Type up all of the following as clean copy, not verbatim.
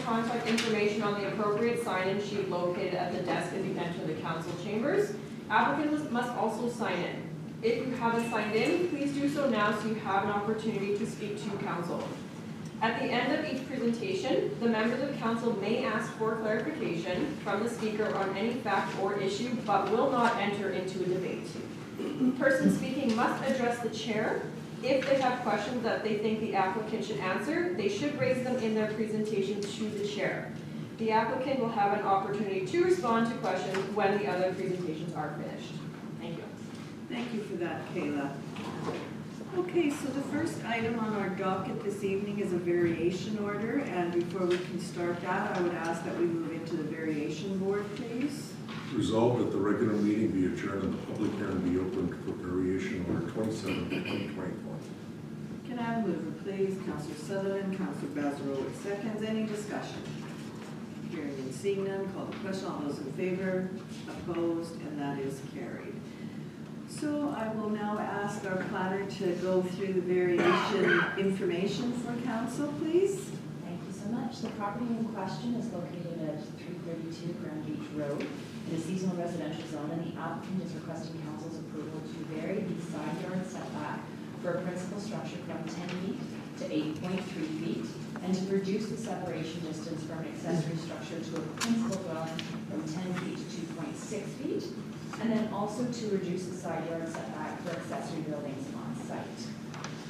contact information on the appropriate sign-in sheet located at the desk as you enter the council chambers. Applicants must also sign in. If you haven't signed in, please do so now so you have an opportunity to speak to council. At the end of each presentation, the members of council may ask for clarification from the speaker on any fact or issue, but will not enter into a debate. The person speaking must address the chair. If they have questions that they think the applicant should answer, they should raise them in their presentation to the chair. The applicant will have an opportunity to respond to questions when the other presentations are finished. Thank you. Thank you for that, Kayla. Okay, so the first item on our docket this evening is a variation order, and before we can start that, I would ask that we move into the variation board, please. Resolved that the regular meeting be adjourned and the public hearing be opened for variation order 27, 2024. Can I have a mover, please? Councillor Sutherland, Councillor Bazarovic seconds. Any discussion? Hearing and seeing none, call the question. All those in favor, opposed, and that is carried. So I will now ask our planner to go through the variation information for council, please. Thank you so much. The property in question is located at 332 Grand Beach Road in a seasonal residential zone, and the applicant is requesting council's approval to vary the side yard setback for a principal structure from 10 feet to 8.3 feet, and to reduce the separation distance from an accessory structure to a principal dwelling from 10 feet to 2.6 feet, and then also to reduce the side yard setback for accessory buildings on site.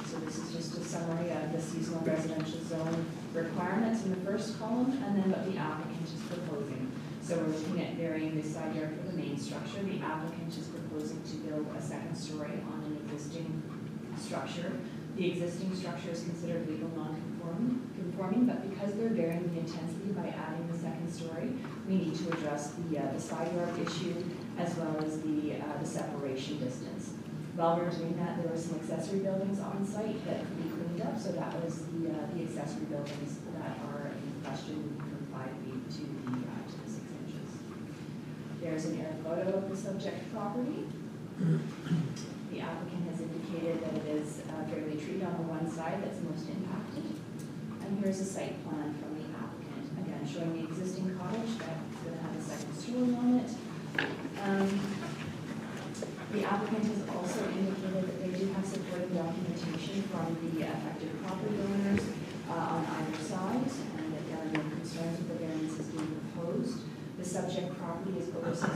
So this is just a summary of the seasonal residential zone requirements in the first column, and then what the applicant is proposing. So we're looking at varying the side yard for the main structure. The applicant is proposing to build a second story on an existing structure. The existing structure is considered legal non-conforming, but because they're varying the intensity by adding the second story, we need to address the side yard issue as well as the separation distance. While we're doing that, there were some accessory buildings on site that could be cleaned up, so that was the accessory buildings that are in question from 5 feet to the 6 inches. There's an air photo of the subject property. The applicant has indicated that it is fairly treed on the one side that's most impacted. And here's a site plan from the applicant, again showing the existing cottage that's going to have a second story on it. The applicant has also indicated that they do have supporting documentation from the affected property owners on either side, and that there are no concerns with the variances being proposed. The subject property is over 6,000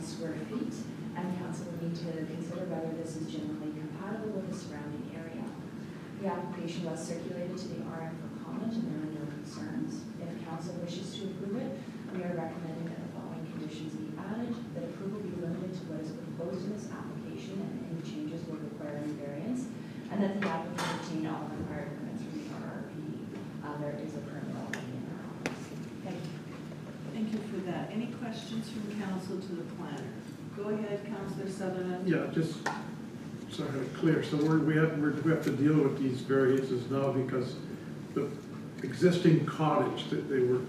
square feet, and council will need to consider whether this is generally compatible with the surrounding area. The application was circulated to the RM for comment, and there are no concerns. If council wishes to approve it, we are recommending that the following conditions be added: that approval be limited to what is proposed in this application, and any changes will require a variance, and that the applicant obtain all required permits from the RRP. There is a permit already in our office. Thank you. Thank you for that. Any questions from council to the planner? Go ahead, Councillor Sutherland. Yeah, just so I have it clear. So we have to deal with these variances now because the existing cottage that they were.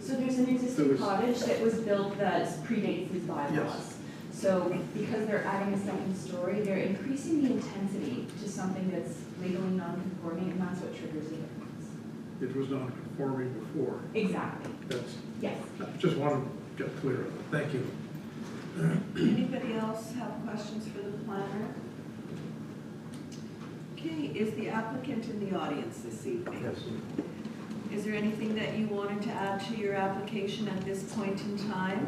So there's an existing cottage that was built that predates these bylaws. Yes. So because they're adding a second story, they're increasing the intensity to something that's legally non-conforming, and that's what triggers the difference. It was not conforming before. Exactly. That's. Yes. I just wanted to get clear on it. Thank you. Anybody else have questions for the planner? Okay, is the applicant in the audience this evening? Yes. Is there anything that you wanted to add to your application at this point in time?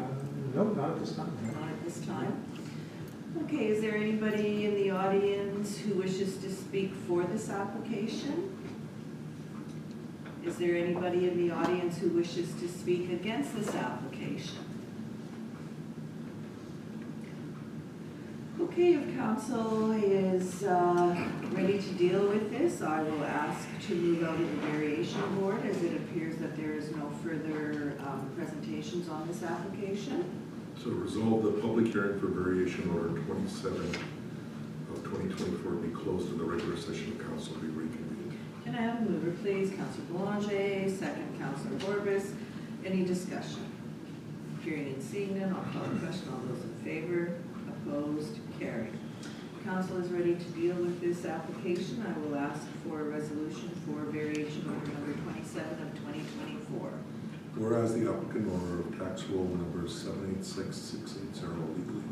No, not at this time. Not at this time. Okay, is there anybody in the audience who wishes to speak for this application? Is there anybody in the audience who wishes to speak against this application? Okay, if council is ready to deal with this, I will ask to move out of the variation board, as it appears that there is no further presentations on this application. So resolve the public hearing for variation order 27 of 2024 be closed and the regular session of council be reconvened. Can I have a mover, please? Councillor Boulanger, second Councillor Borbis. Any discussion? Hearing and seeing none, I'll call the question. All those in favor? Opposed? Carried. Council is ready to deal with this application. I will ask for a resolution for variation order number 27 Whereas the applicant owner of tax roll number 786680 legally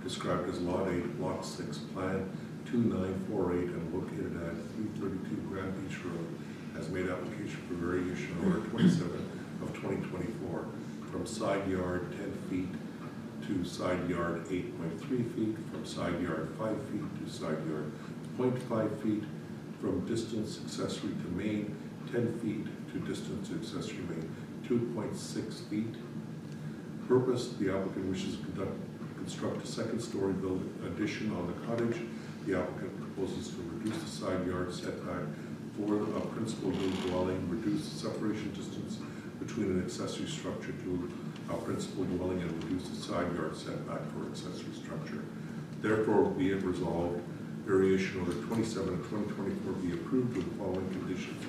described as Lot 8, Block 6, Plan 2948 and located at 332 Grand Beach Road has made application for variation order 27 of 2024 from side yard 10 feet to side yard 8.3 feet, from side yard 5 feet to side yard 0.5 feet, from distance accessory to main 10 feet to distance accessory main 2.6 feet. Purpose, the applicant wishes to construct a second-story building addition on the cottage. The applicant proposes to reduce the side yard setback for a principal dwelling, reduce the separation distance between an accessory structure to a principal dwelling, and reduce the side yard setback for accessory structure. Therefore, be it resolved, variation order 27 of 2024 be approved with the following conditions.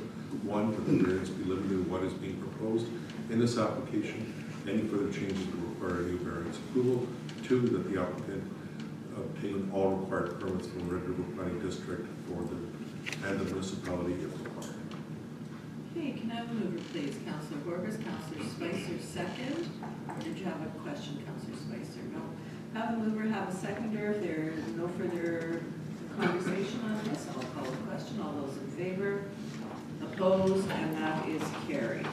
1, that the variance be limited to what is being proposed in this application. Any further changes will require a new variance approval. 2, that the applicant obtain all required permits from the Red River Planning District and the municipality if required. Okay, can I have a mover, please? Councillor Horbus, Councillor Spicer, second. Or did you have a question, Councillor Spicer? No. Have a mover, have a seconder. If there is no further conversation on this, I'll call the question. All those in favor? Opposed? And that is carried.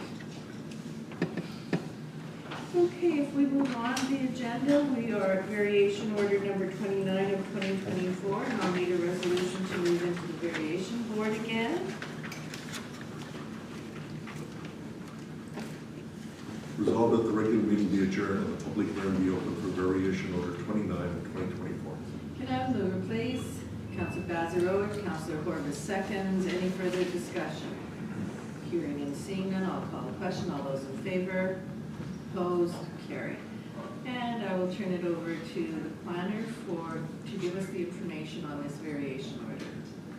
Okay, if we move on to the agenda, we are at variation order number 29 of 2024, and I'll need a resolution to move into the variation board again. Resolved that the regular meeting be adjourned and the public hearing be open for variation order 29 of 2024. Can I have a mover, please? Councillor Bazarovic, Councillor Horbus seconds. Any further discussion? Hearing and seeing none, I'll call the question. All those in favor? Opposed? Carried. And I will turn it over to the planner to give us the information on this variation order.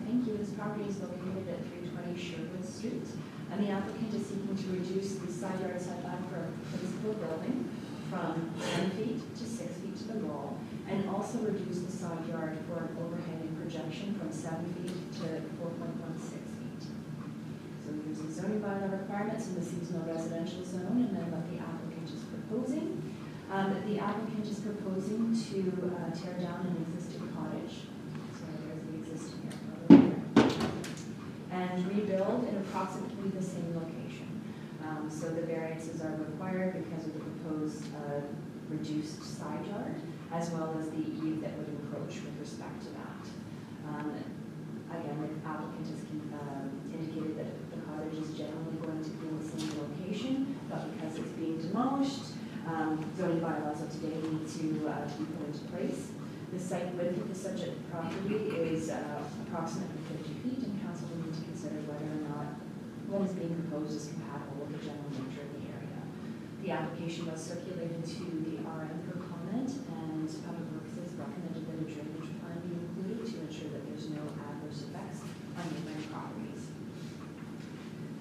Thank you. This property is located at 320 Sherwood Street, and the applicant is seeking to reduce the side yard setback for a principal building from 10 feet to 6 feet to the wall, and also reduce the side yard for an overhanging projection from 7 feet to 4.16 feet. So we use the zoning bylaw requirements in the seasonal residential zone, and then what the applicant is proposing. The applicant is proposing to tear down an existing cottage. So there's the existing here, over here, and rebuild in approximately the same location. So the variances are required because of the proposed reduced side yard, as well as the eve that would encroach with respect to that. Again, the applicant has indicated that the cottage is generally going to be in the same location, but because it's being demolished, zoning bylaws of today need to be put into place. The site width of the subject property is approximately 50 feet, and council will need to consider whether or not what is being proposed is compatible with the general nature of the area. The application was circulated to the RM for comment, and Public Works has recommended that a drainage plan be included to ensure that there's no adverse effects on neighboring properties.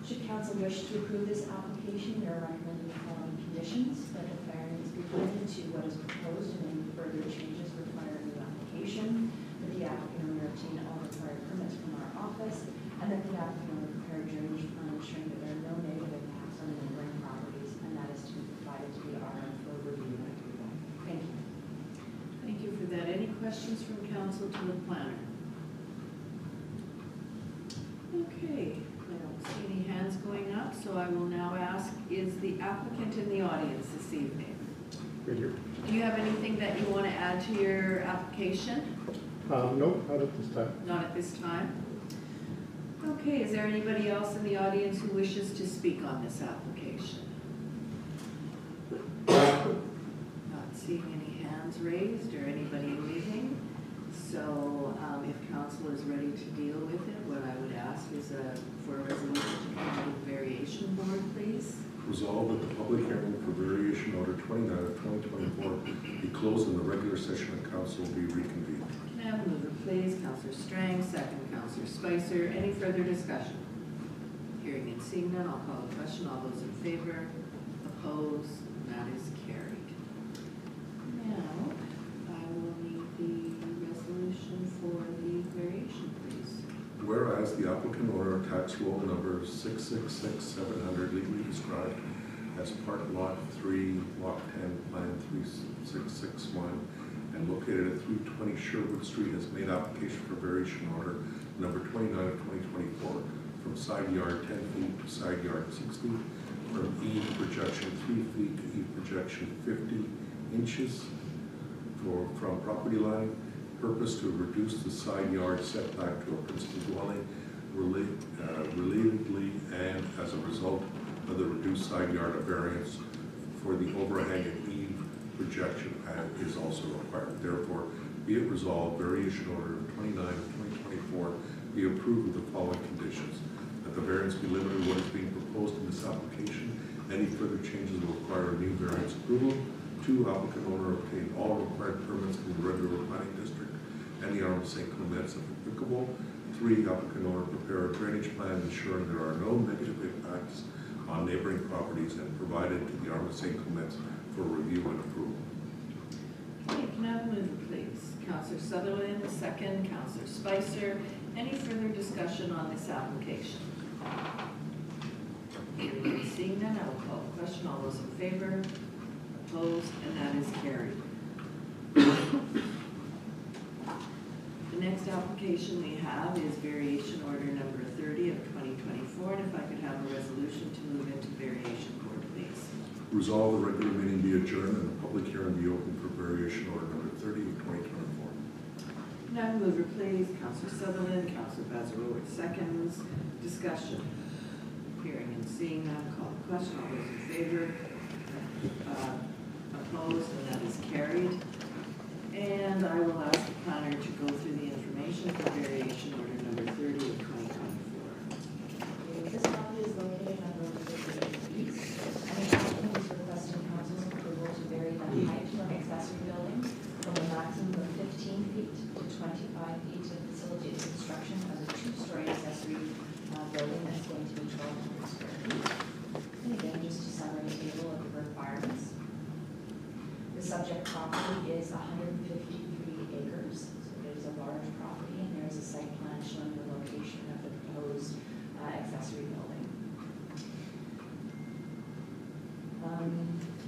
Should council wish to approve this application, there are recommended the following conditions: that the variance be limited to what is proposed, and any further changes require a new application, that the applicant will obtain all required permits from our office, and that the applicant will prepare a drainage plan ensuring that there are no negative impacts on the neighboring properties, and that is to be provided to the RM for review and approval. Thank you. Thank you for that. Any questions from council to the planner? Okay, I don't see any hands going up, so I will now ask, is the applicant in the audience this evening? Right here. Do you have anything that you want to add to your application? No, not at this time. Not at this time. Okay, is there anybody else in the audience who wishes to speak on this application? Not seeing any hands raised or anybody waving. So if council is ready to deal with it, what I would ask is for a resolution to come to the variation board, please. Resolved that the public hearing for variation order 29 of 2024 be closed and the regular session of council be reconvened. Can I have a mover, please? Councillor Strang, second Councillor Spicer. Any further discussion? Hearing and seeing none, I'll call the question. All those in favor? Opposed? That is carried. Now, I will need the resolution for the variation, please. Whereas the applicant owner of tax roll number 666700 legally described as part lot 3, lot 10, plan 3661, and located at 320 Sherwood Street, has made application for variation order number 29 of 2024 from side yard 10 feet to side yard 60, from E projection 3 feet to E projection 50 inches from property line. Purpose to reduce the side yard setback to a principal dwelling relatedly, and as a result of the reduced side yard, a variance for the overhang and eave projection is also required. Therefore, be it resolved, variation order 29 of 2024 be approved with the following conditions: that the variance be limited to what is being proposed in this application. Any further changes will require a new variance approval. 2, applicant owner obtain all required permits in the Red River Planning District and the Arm of St. Clements if applicable. 3, applicant owner prepare a drainage plan ensuring there are no negative impacts on neighboring properties and provided to the Arm of St. Clements for review and approval. Okay, can I have a mover, please? Counselor Sutherland, second. Counselor Spicer. Any further discussion on this application? Hearing and seeing none, I will call the question. All those in favor? Opposed? And that is carried. The next application we have is variation order number 30 of 2024. And if I could have a resolution to move into variation court, please. Resolve the regular meeting be adjourned and the public hearing be open for variation order number 30 of 2024. Can I have a mover, please? Counselor Sutherland, Counselor Bazarowicz, seconds. Discussion. Hearing and seeing none, call the question. All those in favor? Opposed? And that is carried. And I will ask the planner to go through the information for variation order number 30 of 2024. This property is located on Road 58 East, and the applicant is requesting council's approval to vary the height of accessory building from a maximum of 15 feet to 25 feet to facilitate the construction of a 2-story accessory building that's going to be 1,200 square feet. And again, just a summary table of the requirements. The subject property is 153 acres, so it is a large property, and there is a site plan showing the location of the proposed accessory building.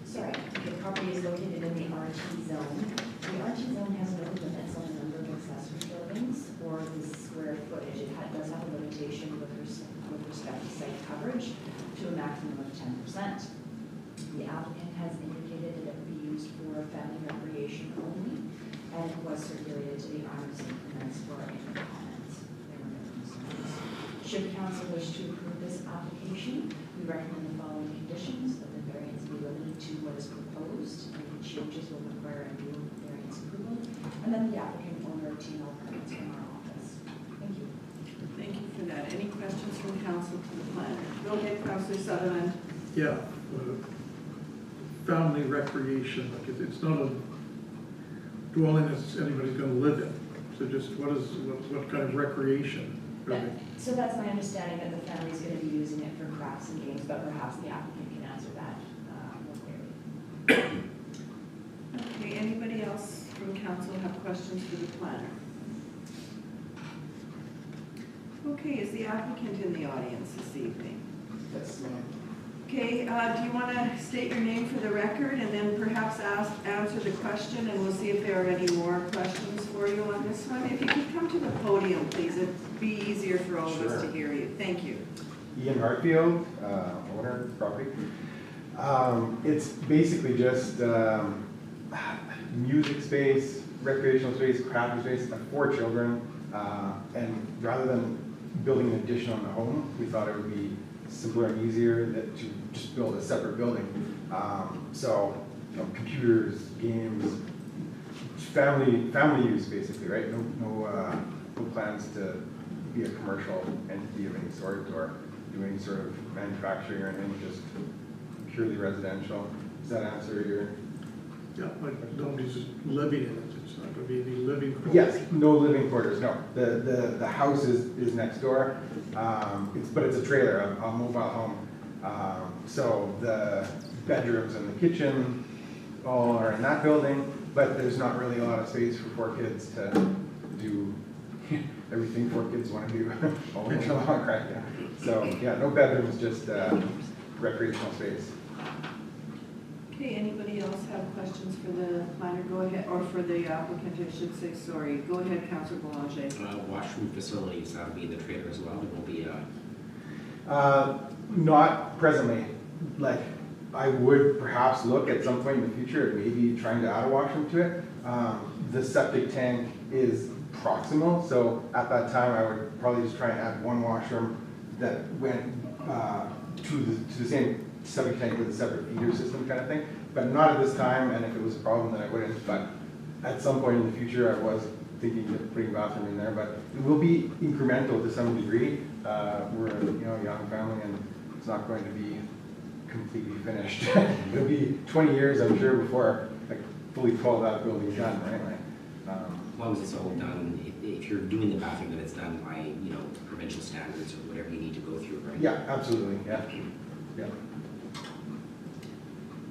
The property is located in the RT zone. The RT zone has no limits on the number of accessory buildings or the square footage. It does have a limitation with respect to site coverage to a maximum of 10%. The applicant has indicated that it would be used for family recreation only, and it was circulated to the Arm of St. Clements for any comments. There were no concerns. Should council wish to approve this application, we recommend the following conditions: that the variance be limited to what is proposed, and the changes will require a new variance approval, and then the applicant will obtain all permits from our office. Thank you. Thank you for that. Any questions from council to the planner? Go ahead, Counselor Sutherland. Yeah, family recreation, like it's not a dwelling that anybody's gonna live in. So just what kind of recreation? So that's my understanding, that the family is going to be using it for crafts and games, but perhaps the applicant can answer that more clearly. Okay, anybody else from council have questions for the planner? Okay, is the applicant in the audience this evening? Yes, ma'am. Okay, do you want to state your name for the record and then perhaps answer the question, and we'll see if there are any more questions for you on this one. If you could come to the podium, please, it'd be easier for all of us to hear you. Thank you. Ian Hartfield, owner of the property. It's basically just music space, recreational space, crafting space. I have 4 children, and rather than building an addition on the home, we thought it would be simpler and easier to just build a separate building. So, computers, games, family use basically, right? No plans to be a commercial entity of any sort or do any sort of manufacturing or anything, just purely residential. Does that answer your? Yeah, like nobody's just living in it. It's not gonna be any living quarters. Yes, no living quarters, no. The house is next door, but it's a trailer, a mobile home. So the bedrooms and the kitchen all are in that building, but there's not really a lot of space for 4 kids to do everything 4 kids want to do all winter long, right? Yeah. So yeah, no bedrooms, just recreational space. Okay, anybody else have questions for the planner? Go ahead, or for the applicant, I should say, sorry. Go ahead, Councilor Boulanger. Washroom facilities, that'll be in the trailer as well, there will be a, Not presently. Like, I would perhaps look at some point in the future at maybe trying to add a washroom to it. The septic tank is proximal, so at that time, I would probably just try and add one washroom that went to the same septic tank with a separate feeder system kind of thing. But not at this time, and if it was a problem, then I wouldn't. But at some point in the future, I was thinking of putting a bathroom in there, but it will be incremental to some degree. We're a young family, and it's not going to be completely finished. It'll be 20 years, I'm sure, before I fully call that building done, right? as long as it's all done, if you're doing the bathroom, then it's done by, provincial standards or whatever you need to go through, right? Yeah, absolutely, yeah.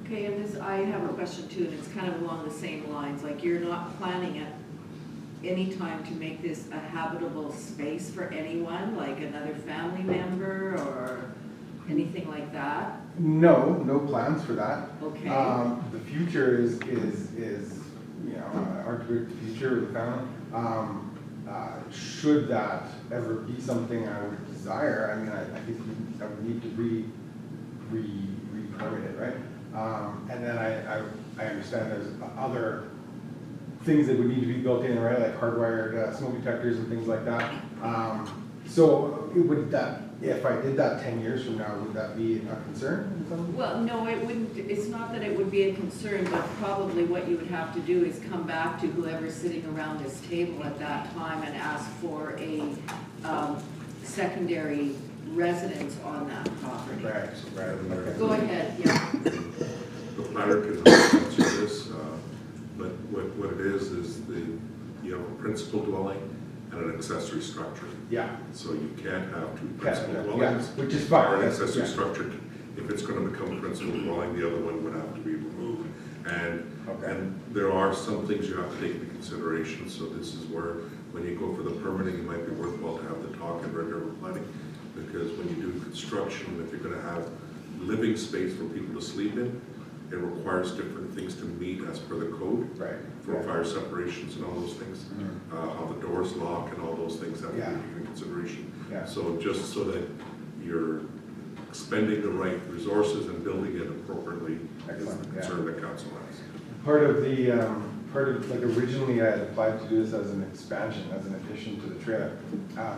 Okay, and this, I have a question too, and it's kind of along the same lines, like you're not planning at any time to make this a habitable space for anyone, like another family member or anything like that? No plans for that. Okay. The future is our good future with the family. Should that ever be something I would desire, I mean, I think I would need to re-permit it, right? And then I understand there's other things that would need to be built in, right? Like hardwired smoke detectors and things like that. So if I did that 10 years from now, would that be a concern? Well, no, it wouldn't, it's not that it would be a concern, but probably what you would have to do is come back to whoever's sitting around this table at that time and ask for a secondary residence on that property. Right. Okay. Go ahead, yeah. The planner can answer this, but what it is you have a principal dwelling and an accessory structure. Yeah. So you can't have two principal Yeah, dwellings. which is fine. Or an That's- accessory yeah. structure. If it's gonna become a principal dwelling, the other one would have to be removed. Okay. And there are some things you have to take into consideration, so this is where, when you go for the permitting, it might be worthwhile to have the talk and regular planning. Because when you do construction, if you're gonna have living space for people to sleep in, it requires different things to meet as per the code. Right. For fire separations and all those things, how the doors lock and all those things have to be Yeah. taken into consideration. Yeah. So just so that you're expending the right resources and building it appropriately is Excellent, the yeah. concern that council has. Part of like originally I had applied to do this as an expansion, as an addition to the trailer.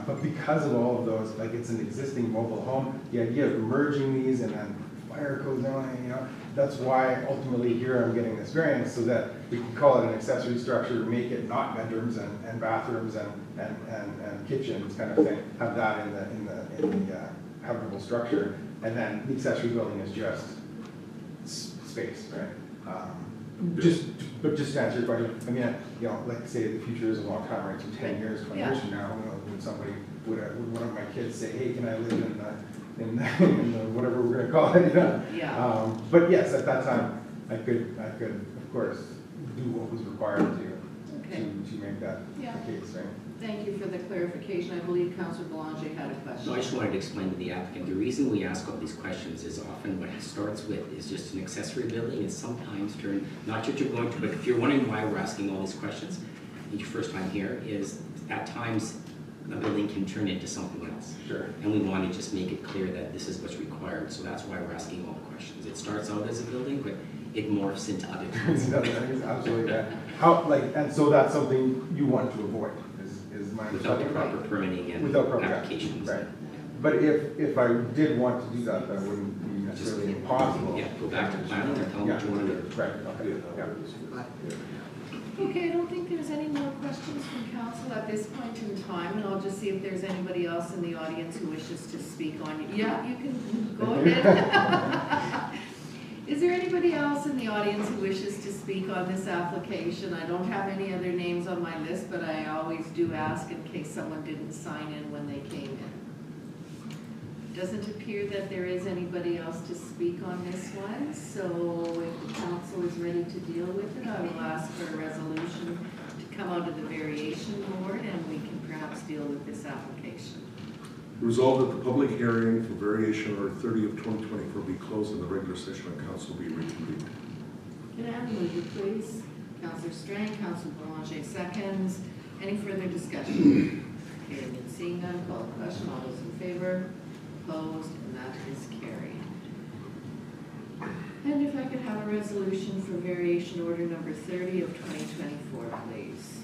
But because of all of those, like it's an existing mobile home, the idea of merging these and then fire codes on it, that's why ultimately here I'm getting this variance so that we can call it an accessory structure, make it not bedrooms and bathrooms and kitchens kind of thing, have that in the habitable structure, and then the accessory building is just space, right? But just to answer your question, I mean, like say the future is a long time, right? So 10 years, 20 years from now, would one of my kids say, hey, can I live in the whatever we're gonna call it, Yeah. But yes, at that time, I could of course do what was required Okay. to make that Yeah. the case, right? Thank you for the clarification. I believe Councillor Boulanger had a question. So I just wanted to explain to the applicant, the reason we ask all these questions is often what it starts with is just an accessory building, and sometimes turn, not that you're going to, but if you're wondering why we're asking all these questions, your first time here, is at times a building can turn into something else. Sure. And we want to just make it clear that this is what's required, so that's why we're asking all the questions. It starts out as a building, but it morphs into other things. Absolutely, yeah. And so that's something you want to avoid, is my Without the understanding. proper permitting and Without proper applications. Right. But if I did want to do that, that wouldn't be necessarily impossible. Yeah, go back to planning and tell them what you want to do. Right, okay, yeah. Okay, I don't think there's any more questions from council at this point in time, and I'll just see if there's anybody else in the audience who wishes to speak on it. Yeah, you can go ahead. Is there anybody else in the audience who wishes to speak on this application? I don't have any other names on my list, but I always do ask in case someone didn't sign in when they came in. Doesn't appear that there is anybody else to speak on this one, so if the council is ready to deal with it, I will ask for a resolution to come out of the variation board, and we can perhaps deal with this application. Resolved that the public hearing for variation order 30 of 2024 be closed and the regular session of council be reconvened. Can I have a mover, please? Counselor Strang, Counselor Boulanger seconds. Any further discussion? Hearing and seeing none, call the question. All those in favor? Opposed? And that is carried. And if I could have a resolution for variation order number 30 of 2024, please.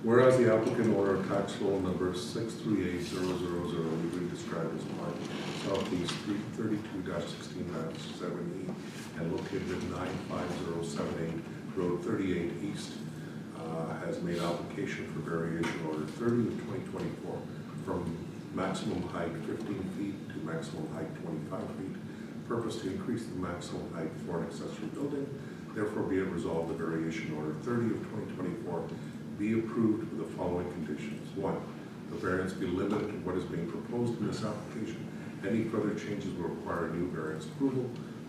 Whereas the applicant order tax roll number 638000 legally described as Part Southeast 332-16-7E and located at 95078 Road 38 East, has made application for variation order 30 of 2024 from maximum height 15 feet to maximum height 25 feet. Purpose to increase the maximum height for an accessory building. Therefore be it resolved, the variation order 30 of 2024 be approved with the following conditions. 1, the variance be limited to what is being proposed in this application. Any further changes will require a new variance approval.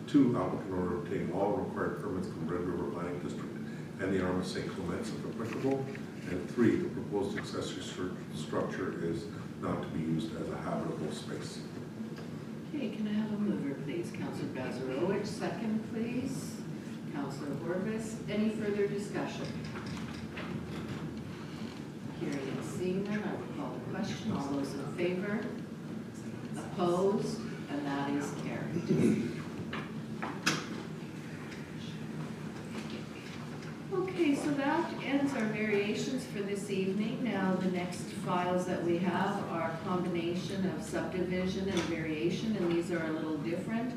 2, applicant order obtain all required permits from Red River Planning District and the Arm of St. Clements if applicable. And 3, the proposed accessory structure is not to be used as a habitable space. Okay, can I have a mover, please? Counselor Bazarowicz, second, please. Counselor Horvis, any further discussion? Hearing and seeing none, I will call the question. All those in favor? Opposed? And that is carried. Okay, so that ends our variations for this evening. Now, the next files that we have are a combination of subdivision and variation, and these are a little different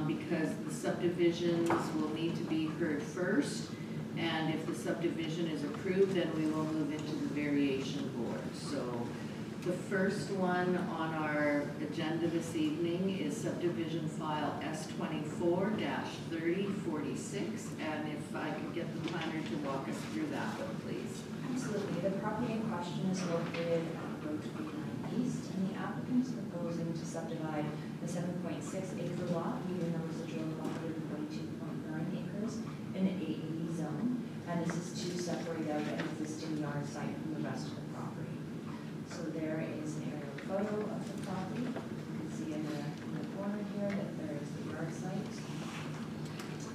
because the subdivisions will need to be heard first, and if the subdivision is approved, then we will move into the variation board. So the first one on our agenda this evening is subdivision file S24-3046, and if I could get the planner to walk us through that one, please. Absolutely. The property in question is located on Road 29 East, and the applicant is proposing to subdivide the 7.6 acre lot, even though residual of 142.9 acres in an AAE zone. And this is to separate out an existing yard site from the rest of the property. So there is an aerial photo of the property. You can see in the corner here that there is the yard site.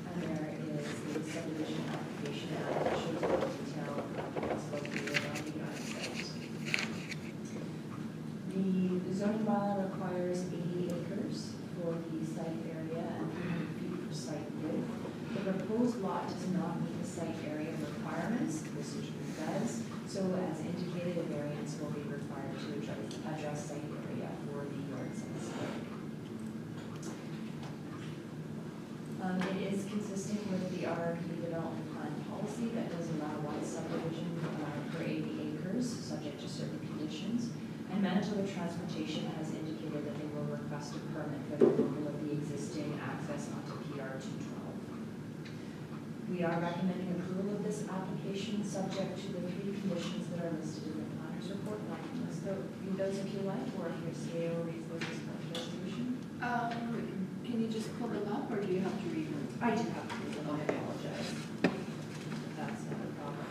And there is the subdivision application that shows the detail of what's located on the yard site. The zoning bylaw requires 80 acres for the site area and 300 feet for site width. The proposed lot does not meet the site area requirements. This usually does. So as indicated, a variance will be required to address site area for the yard site. It is consistent with the RRP development plan policy that does allow one subdivision per 80 acres, subject to certain conditions. And Manitoba Transportation has indicated that they will request a permit for the removal of the existing access onto PR 212. We are recommending approval of this application subject to the 3 conditions that are listed in the planner's report. And I can list read those if you like, or if your CAO reads those as part of the resolution. Can you just pull them up, or do you have to read them? I do have to read them, I apologize. That's not a problem.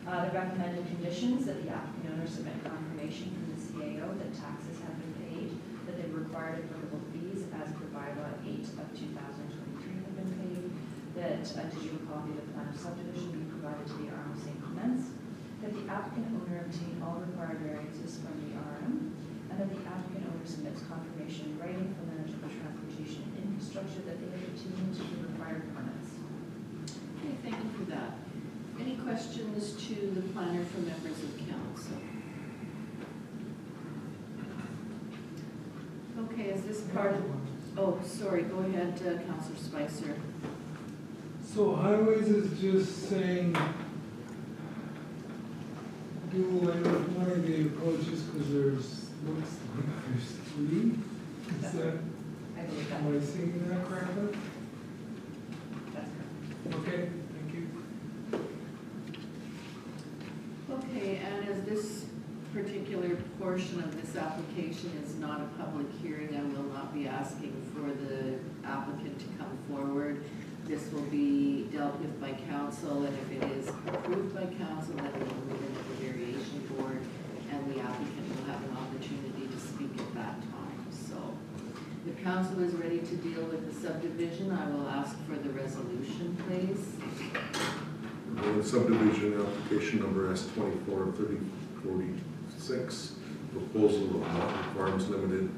The recommended conditions that the applicant owner submit confirmation from the CAO that taxes have been paid, that the required applicable fees as per bylaw 8 of 2023 have been paid, that a digital copy of the plan of subdivision be provided to the RM of St. Clements, that the applicant owner obtain all required variances from the RM, and that the applicant owner submits confirmation in writing from the Manitoba Transportation and Infrastructure that they have obtained the required permits. Okay, thank you for that. Any questions to the planner from members of council? Okay, is this part of, oh, sorry, go ahead, Councillor Spicer. So highways is just saying do away with one of the approaches because there's, looks like there's 3. Is that, I believe that. am I seeing that correctly? That's correct. Okay, thank you. Okay, and as this particular portion of this application is not a public hearing, I will not be asking for the applicant to come forward. This will be dealt with by council, and if it is approved by council, then we will move into the variation board, and the applicant will have an opportunity to speak at that time. So The council is ready to deal with the subdivision. I will ask for the resolution, please. The subdivision application number S243046, proposal of Mountain Farms Limited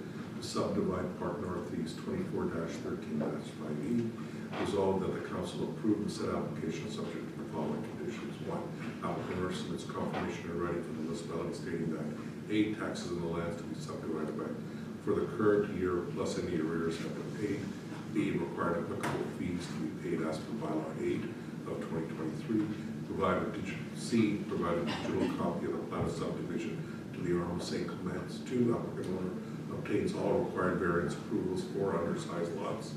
to subdivide Park Northeast 24-13-5E. Resolved that the council approve the said application subject to the following conditions. 1, applicant submits confirmation in writing from the municipality stating that A, taxes on the lands to be subdivided by for the current year plus any arrears have been paid. B, required applicable fees to be paid as per bylaw 8 of 2023. C, provide a digital copy of the plan of subdivision to the Arm of St. Clements. 2, applicant owner obtains all required variance approvals for undersized lots.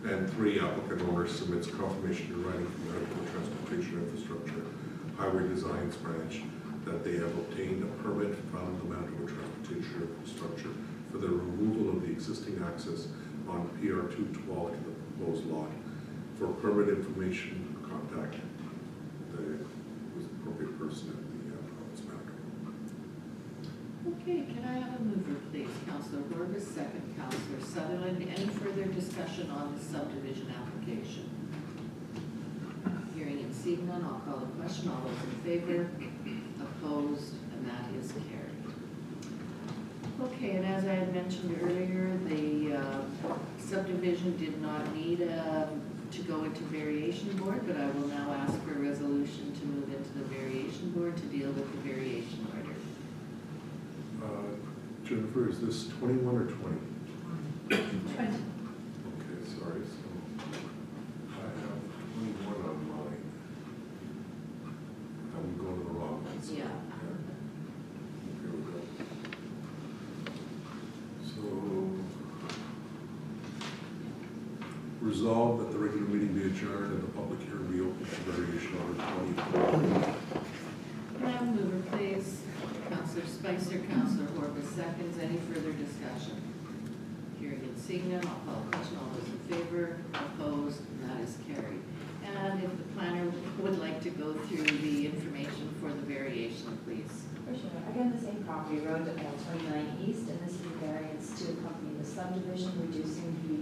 And 3, applicant owner submits confirmation in writing from the Transportation Infrastructure Highway Designs Branch that they have obtained a permit from the Manitoba Transportation Infrastructure for the removal of the existing access on PR 212 to the proposed lot. For permit information, contact the appropriate person at the province manager. Okay, can I have a mover, please? Councillor Horbus, second. Councillor Sutherland. Any further discussion on the subdivision application? Hearing and seeing none, I'll call the question. All those in favor? Opposed? And that is carried. Okay, and as I had mentioned earlier, the subdivision did not need to go into variation board, but I will now ask for a resolution to move into the variation board to deal with the variation order. Jennifer, is this 21 or 20? 20. Okay, sorry, so I have 21 on mine. I'm going to the wrong one. so- Yeah. Here we go. So, resolved that the regular meeting be adjourned and the public hearing be open for variation order 20. Can I have a mover, please? Councillor Spicer, Councillor Horbus seconds. Any further discussion? Hearing and seeing none, I'll call the question. All those in favor? Opposed? And that is carried. And if the planner would like to go through the information for the variation, please. For sure. Again, the same property, road 29 East, and this is a variance to accompany the subdivision, reducing the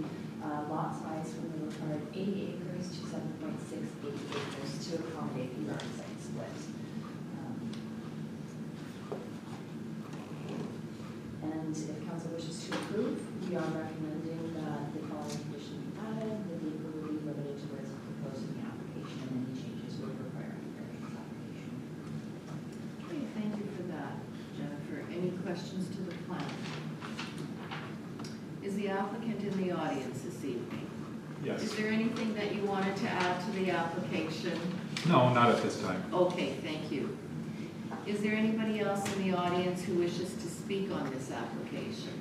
lot size from the required 80 acres to 7.68 acres to accommodate the yard site split. And if council wishes to approve, we are recommending that the following condition be added, that the approval be limited to where it's proposed in the application, and any changes would require a variance application. Okay, thank you for that, Jennifer. Any questions to the plan? Is the applicant in the audience this evening? Yes. Is there anything that you wanted to add to the application? No, not at this time. Okay, thank you. Is there anybody else in the audience who wishes to speak on this application?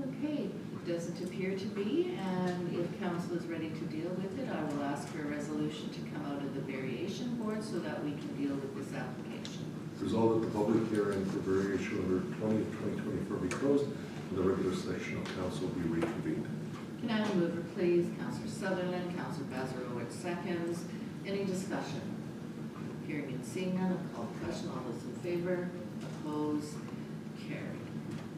Okay, it doesn't appear to be, and if council is ready to deal with it, I will ask for a resolution to come out of the variation board so that we can deal with this application. Resolved that the public hearing for variation order 20 of 2024 be closed and the regular session of council be reconvened. Can I have a mover, please? Councillor Sutherland, Councillor Bazarowicz seconds. Any discussion? Hearing and seeing none, I'll call the question. All those in favor? Opposed? Carried.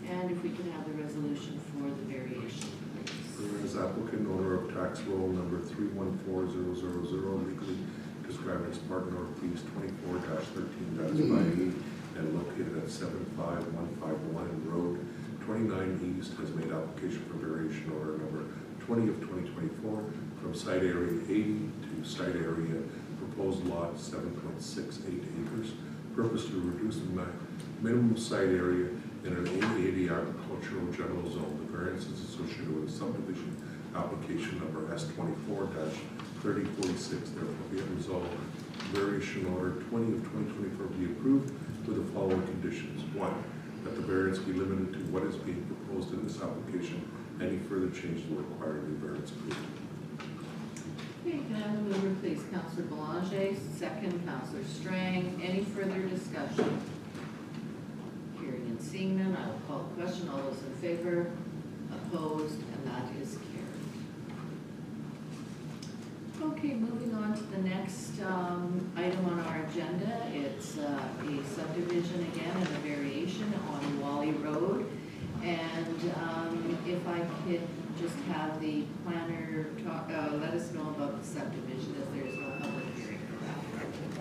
And if we can have the resolution for the variation, please. Whereas applicant owner of tax roll number 314000 legally described as Park Northeast 24-13-5E and located at 75151 Road 29 East has made application for variation order number 20 of 2024 from site area 80 to site area proposed lot 7.68 acres. Purpose to reduce the minimum site area in an 880 agricultural general zone. The variance is associated with a subdivision application number S24-3046. Therefore be it resolved, variation order 20 of 2024 be approved with the following conditions. 1, that the variance be limited to what is being proposed in this application. Any further changes will require the variance approved. Okay, can I have a mover, please? Councillor Belanger, second. Councillor Strang. Any further discussion? Hearing and seeing none, I will call the question. All those in favor? Opposed? And that is carried. Okay, moving on to the next item on our agenda. It's a subdivision again and a variation on Wally Road. And if I could just have the planner talk, let us know about the subdivision, as there is no public hearing for that.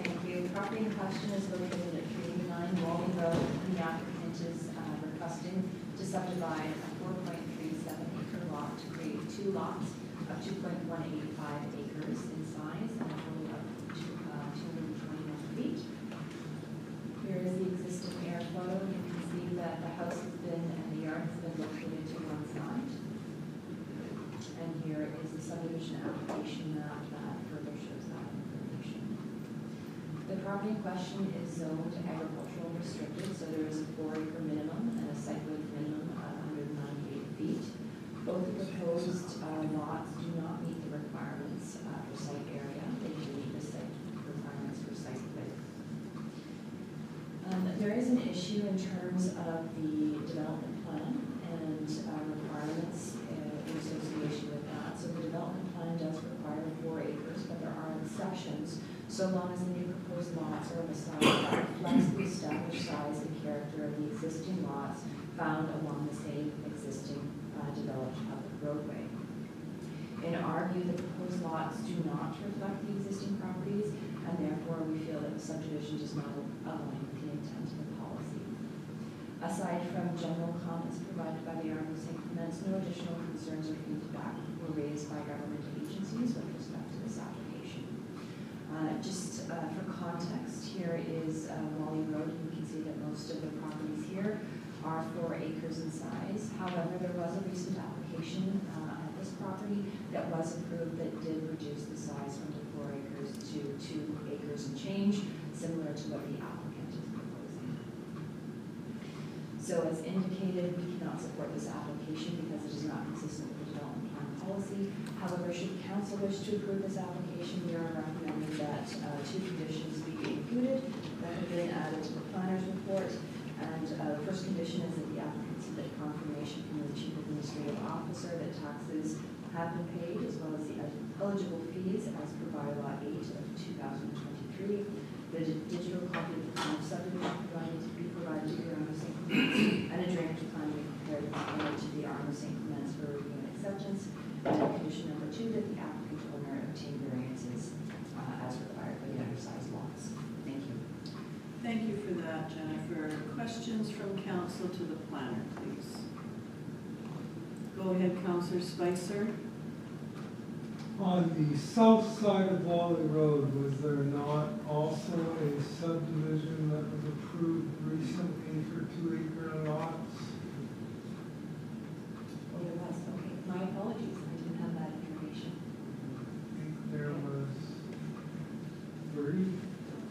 Thank you. The property in question is located at 389 Walling Road, and the applicant is requesting to subdivide a 4.37 acre lot to create two lots of 2.185 acres in size and a total of 221 feet. Here is the existing airflow. You can see that the house has been, and the yard has been located to one side. And here is the subdivision application map that further shows that information. The property in question is zoned agricultural restricted, so there is a 4-acre minimum and a site width minimum of 198 feet. Both of the proposed lots do not meet the requirements for site area. They do meet the site requirements for site width. There is an issue in terms of the development plan and requirements in association with that. So the development plan does require 4 acres, but there are exceptions so long as the new proposed lots are of a size that reflects the established size and character of the existing lots found along the same existing developed public roadway. In our view, the proposed lots do not reflect the existing properties, and therefore we feel that the subdivision does not align with the intent of the policy. Aside from general comments provided by the Army of St. Clements, no additional concerns or feedback were raised by government agencies with respect to this application. Just for context, here is Wally Road. You can see that most of the properties here are 4 acres in size. However, there was a recent application at this property that was approved that did reduce the size from the 4 acres to 2 acres and change, similar to what the applicant is proposing. So as indicated, we cannot support this application because it is not consistent with the development plan policy. However, should council wish to approve this application, we are recommending that 2 conditions be included that have been added to the planner's report. And the first condition is that the applicant submit confirmation from the Chief Administrative Officer that taxes have been paid, as well as the eligible fees as per bylaw 8 of 2023. The digital copy of the plan of subdivision provided to the Arm of St. Clements, and a drainage plan to be prepared and submitted to the Arm of St. Clements for review and acceptance. And condition number 2, that the applicant owner obtain variances as required by the undersized lots. Thank you. Thank you for that, Jennifer. Questions from council to the planner, please. Go ahead, Councillor Spicer. On the south side of Wally Road, was there not also a subdivision that was approved recently for 2-acre lots? Oh, there was, okay. My apologies, I didn't have that information. I think there was 30.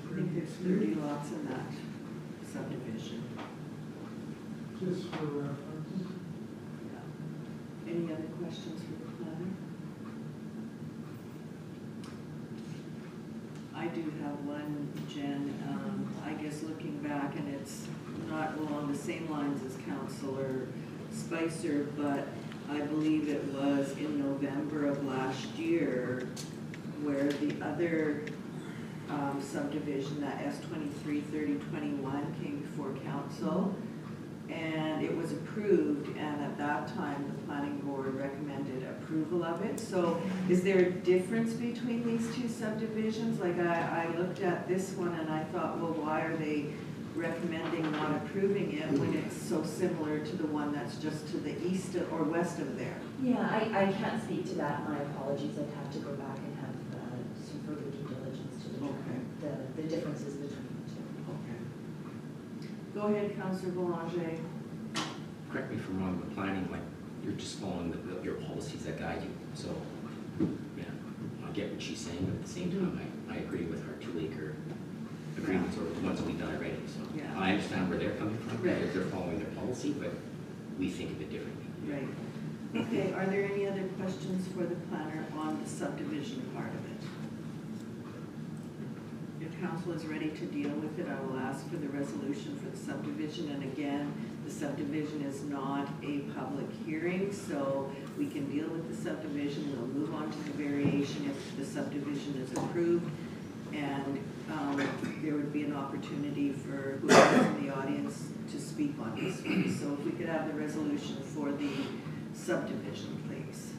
I think there's 30 lots in that subdivision. Just for reference. Yeah. Any other questions for the planner? I do have one, Jen. I guess looking back, and it's not along the same lines as Councillor Spicer, but I believe it was in November of last year where the other subdivision, that S233021, came before council, and it was approved, and at that time the planning board recommended approval of it. So is there a difference between these 2 subdivisions? Like I looked at this one and I thought, well, why are they recommending not approving it when it's so similar to the one that's just to the east or west of there? Yeah, I can't speak to that. My apologies. I'd have to go back and have some further due diligence to determine the differences between the 2. Okay. Go ahead, Councillor Boulanger. Correct me if I'm wrong, but planning, like, you're just following your policies that guide you. So, yeah, I get what she's saying, but at the same time, I agree with her 2-acre agreements or the ones we've done already. So Yeah. I understand where they're coming from, Right. they're following their policy, but we think of it differently. Right. Okay, are there any other questions for the planner on the subdivision part of it? If council is ready to deal with it, I will ask for the resolution for the subdivision. And again, The subdivision is not a public hearing, so we can deal with the subdivision. We'll move on to the variation if the subdivision is approved. And there would be an opportunity for whoever's in the audience to speak on this one. So if we could have the resolution for the subdivision, please.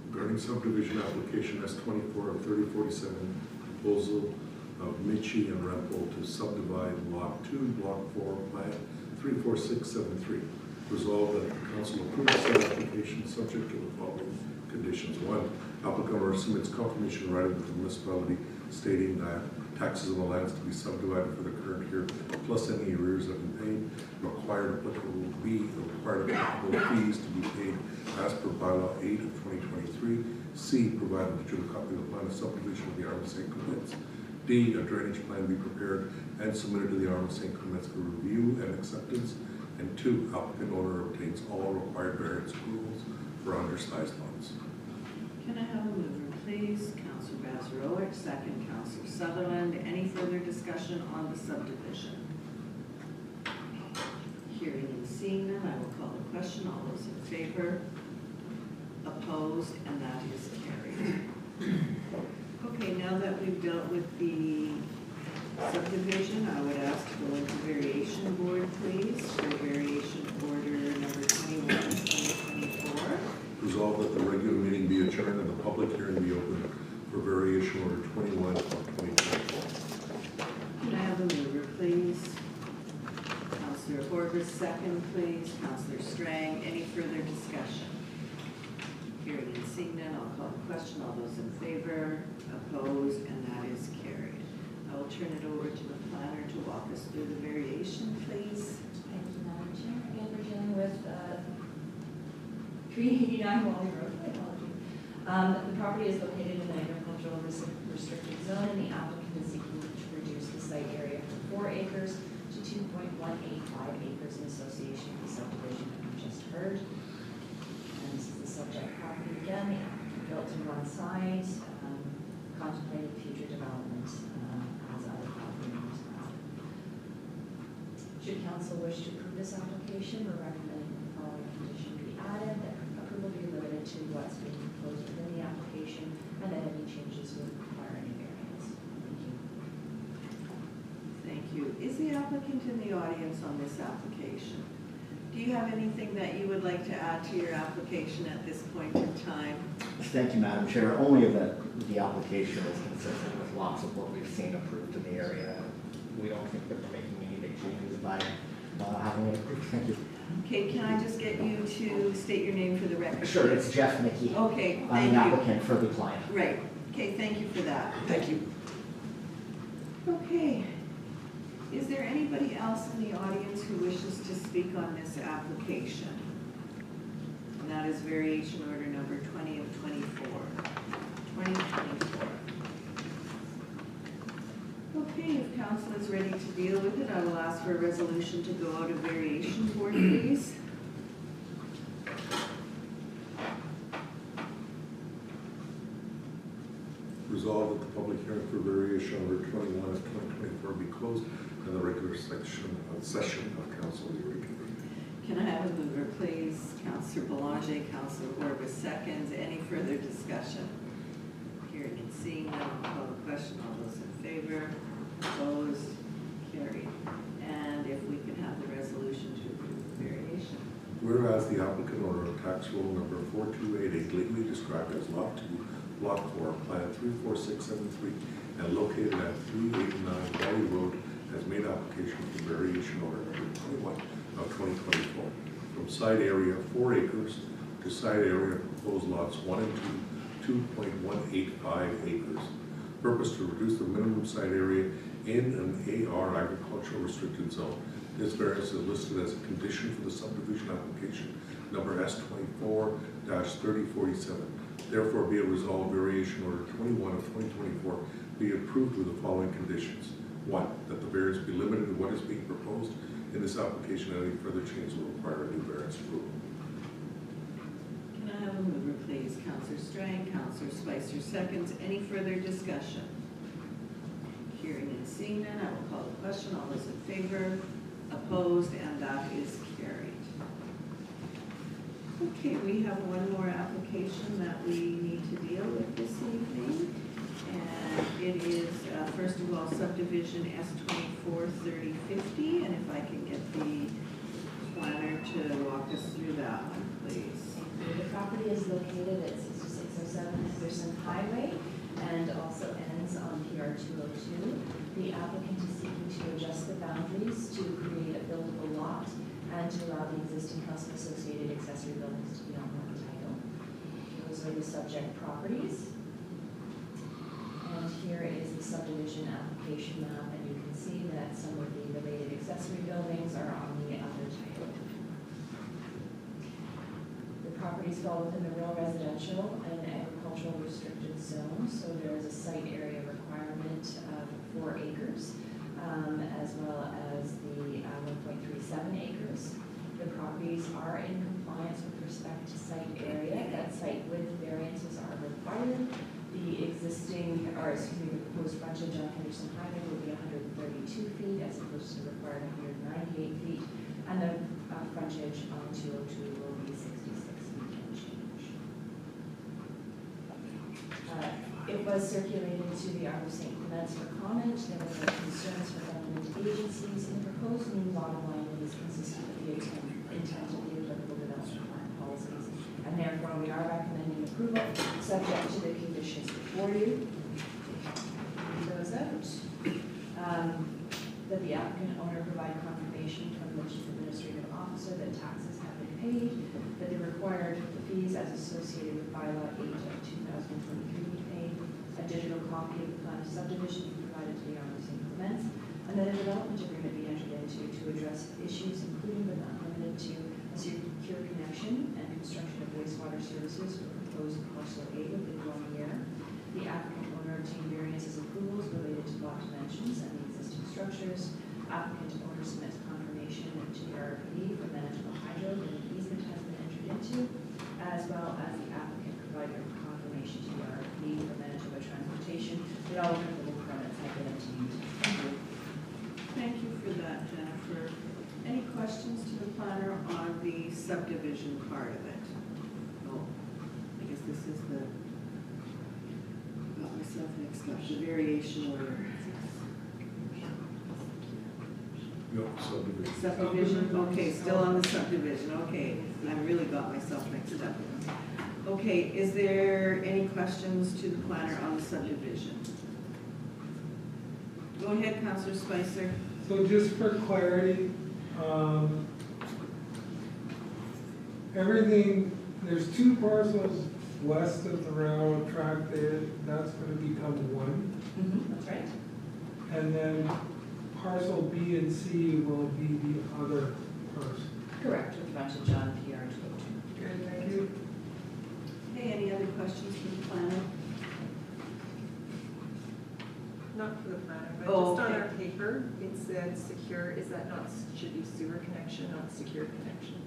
Regarding subdivision application S24 of 3047, proposal of Michi and Rempel to subdivide Lot 2, Block 4, Plan 34673. Resolved that the council approves said application subject to the following conditions. 1, applicant submits confirmation writing with the municipality stating that taxes on the lands to be subdivided for the current year, plus any arrears that have been paid, required applicable fees to be paid as per bylaw 8 of 2023. C, provided that you a copy of the plan of subdivision of the Arm of St. Clements. D, a drainage plan be prepared and submitted to the Arm of St. Clements for review and acceptance. And 2, applicant owner obtains all required variance approvals for undersized lots. Can I have a mover, please? Councillor Bazarowic, second Councillor Sutherland. Any further discussion on the subdivision? Hearing and seeing none, I will call the question. All those in favor? Opposed? And that is carried. Okay, now that we've dealt with the subdivision, I would ask to go into variation board, please, for variation order number 21, 2024. Resolved that the regular meeting be adjourned and the public hearing be open for variation order 21 of 2024. Can I have a mover, please? Councillor Horvis, second, please. Councillor Strang, any further discussion? Hearing and seeing none, I'll call the question. All those in favor, opposed, and that is carried. I will turn it over to the planner to walk us through the variation, please. Thank you, Madam Chair. Again, we're dealing with 389 Wally Road. My apologies. The property is located in an agricultural restricted zone, and the applicant is seeking to reduce the site area from 4 acres to 2.185 acres in association with the subdivision that we just heard. And this is the subject property again. The applicant built to one side, contemplated future development as other property owners have. Should council wish to approve this application, we're recommending the following condition be added, that approval be limited to what's being proposed within the application, and that any changes would require any variance. Thank you. Thank you. Is the applicant in the audience on this application? Do you have anything that you would like to add to your application at this point in time? Thank you, Madam Chair. Only that the application is consistent with lots of what we've seen approved in the area. We don't think that we're making any big changes by having it approved. Thank you. Okay, can I just get you to state your name for the record? Sure, it's Jeff Mickey. Okay, I'm thank the you. applicant for the client. Right. Okay, thank you for that. Thank you. Okay. Is there anybody else in the audience who wishes to speak on this application? And that is variation order number 20 of 2024. Okay, if council is ready to deal with it, I will ask for a resolution to go out of variation board, please. Resolved that the public hearing for variation order 21 of 2024 be closed and the regular session of council be reconvened. Can I have a mover, please? Councillor Belanger, Councillor Horvis, seconds. Any further discussion? Hearing and seeing none, I'll call the question. All those in favor? Opposed? Carried. And if we can have the resolution to approve the variation. Whereas the applicant owner of tax roll number 4288 legally described as Lot 2, Block 4, Plan 34673, and located at 389 Valley Road, has made application for variation order number 21 of 2024 from side area 4 acres to side area proposed lots 1 and 2, 2.185 acres. Purpose to reduce the minimum side area in an AR agricultural restricted zone. This variance is listed as a condition for the subdivision application number S24-3047. Therefore, be it resolved, variation order 21 of 2024 be approved with the following conditions. 1, that the variance be limited to what is being proposed in this application, and any further change will require a new variance approval. Can I have a mover, please? Councillor Strang, Councillor Spicer, seconds. Any further discussion? Hearing and seeing none, I will call the question. All those in favor? Opposed? And that is carried. Okay, we have one more application that we need to deal with this evening. And it is, first of all, subdivision S243050, and if I can get the planner to walk us through that one, please. The property is located at 6607 Henderson Highway and also ends on PR 202. The applicant is seeking to adjust the boundaries to create a buildable lot and to allow the existing house and associated accessory buildings to be on one title. Those are the subject properties. And here is the subdivision application map, and you can see that some of the related accessory buildings are on the other title. The properties fall within the rural residential and agricultural restricted zone, so there is a site area requirement of 4 acres, as well as the 1.37 acres. The properties are in compliance with respect to site area. That site width variances are required. The existing, or excuse me, the proposed frontage on Henderson Highway will be 132 feet as opposed to the required 198 feet. And the frontage on 202 will be 66 feet and change. It was circulated to the Arbor St. Clements for comment. There were concerns from government agencies. And the proposed new bottom line is consistent with the intent of the applicable development plan policies. And therefore, we are recommending approval, subject to the conditions before you. Those out. That the applicant owner provide confirmation from the chief administrative officer that taxes have been paid, that the required fees as associated with bylaw 8 of 2023 be paid, a digital copy of the plan of subdivision be provided to the Arbor St. Clements, and that a development agreement be entered into to address issues including but not limited to a secure connection and construction of wastewater services for proposed parcel A within 1 year. The applicant owner obtained variances approvals related to lot dimensions and the existing structures. Applicant owner submits confirmation to the RFP for Manitoba Hydro that an easement has been entered into, as well as the applicant provided confirmation to the RFP for Manitoba Transportation that all applicable permits have been obtained. Thank you. Thank you for that, Jennifer. Any questions to the planner on the subdivision part of it? Oh, I guess this is the, got myself mixed up, the variation order. No, subdivision. Subdivision, okay, still on the subdivision, okay. I really got myself mixed up. Okay, is there any questions to the planner on the subdivision? Go ahead, Councillor Spicer. So just for clarity, everything, there's 2 parcels west of the railroad track there, that's going to become 1. That's right. And then parcel B and C will be the other parcel. Correct, with frontage on PR 202. Okay, thank you. Okay, any other questions for the planner? Not for the planner, but Oh, just on okay. our paper, it said secure, is that not, should be sewer connection, not secure connection?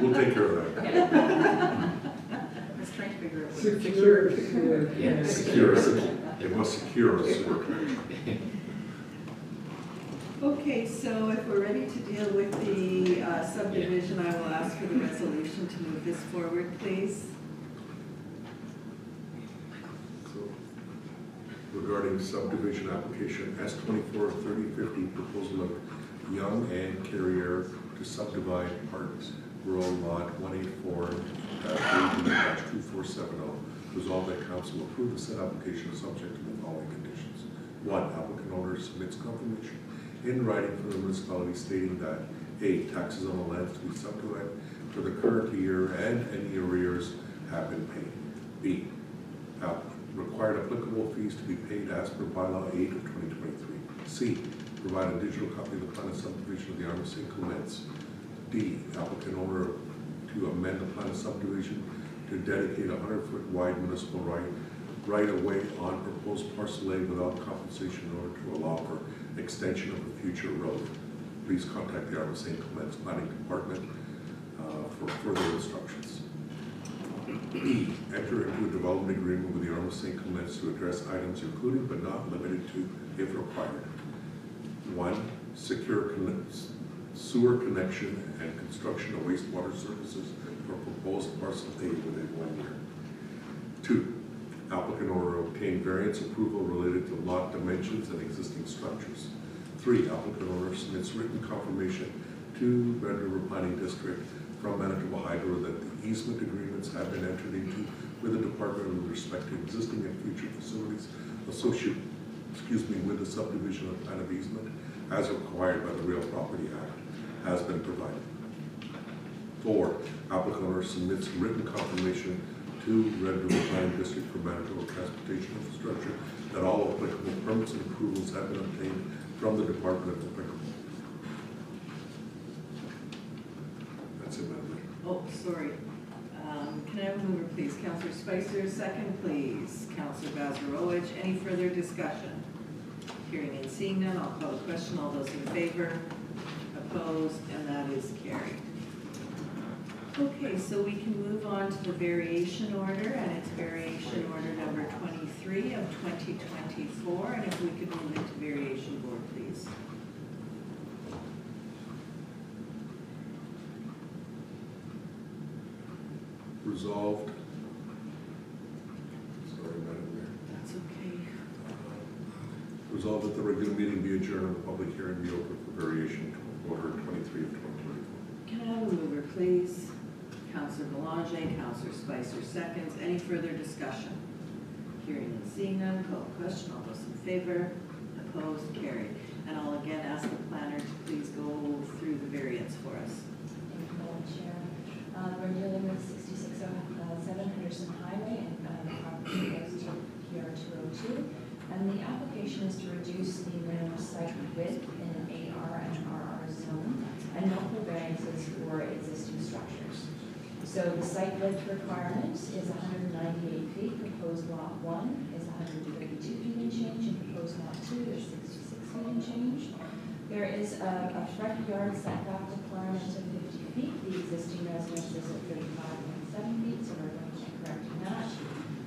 We'll take care of that. I was trying to figure out what Secure. Yeah, Secure, it must secure a sewer connection. Okay, so if we're ready to deal with the subdivision, I will ask for the resolution to move this forward, please. So, regarding subdivision application S243050, proposal of Young and Carrier to subdivide Parks Rural Lot 184-2470. Resolved that council approve the said application subject to the following conditions. 1, applicant owner submits confirmation in writing from the municipality stating that A, taxes on the lands to be subdivided for the current year and any arrears have been paid. B, required applicable fees to be paid as per bylaw 8 of 2023. C, provide a digital copy of the plan of subdivision of the Arbor St. Clements. D, applicant owner to amend the plan of subdivision to dedicate a 100-foot wide municipal right-of-way on proposed parcel A without compensation in order to allow for extension of the future road. Please contact the Arbor St. Clements Planning Department for further instructions. E, enter into a development agreement with the Arbor St. Clements to address items including but not limited to, if required. 1, secure sewer connection and construction of wastewater services for proposed parcel A within 1 year. 2, applicant or obtain variance approval related to lot dimensions and existing structures. 3, applicant owner submits written confirmation to Red River Planning District from Manitoba Hydro that the easement agreements have been entered into with the department with respect to existing and future facilities associated, with the subdivision of plan of easement as required by the Real Property Act has been provided. 4, applicant owner submits written confirmation to Red River Planning District for Manitoba Transportation Infrastructure that all applicable permits and approvals have been obtained from the Department of Applicable. That's it, Madam Mayor. Oh, sorry. Can I have a mover, please? Counselor Spicer, second, please. Counselor Bazarowicz, any further discussion? Hearing and seeing none, I'll call the question. All those in favor? Opposed? And that is carried. Okay, so we can move on to the variation order, and it's variation order number 23 of 2024. And if we could move into variation board, please. Resolved. Sorry, Madam Mayor. That's okay. Resolved that the regular meeting be adjourned and the public hearing be open for variation order 23 of 2024. Can I have a mover, please? Counselor Belanger, Counselor Spicer seconds. Any further discussion? Hearing and seeing none, call the question. All those in favor? Opposed? Carried. And I'll again ask the planner to please go through the variance for us. Thank you, Madam Chair. We're dealing with 6607 Henderson Highway, and the property goes to PR 202. And the application is to reduce the minimum site width in an AR and RR zone and no for variances for existing structures. So the site width requirement is 198 feet, proposed lot 1 is 132 feet and change, and proposed lot 2 is 66 feet and change. There is a front yard setback requirement of 50 feet. The existing residence is at 35.7 feet, so we're going to be correcting that.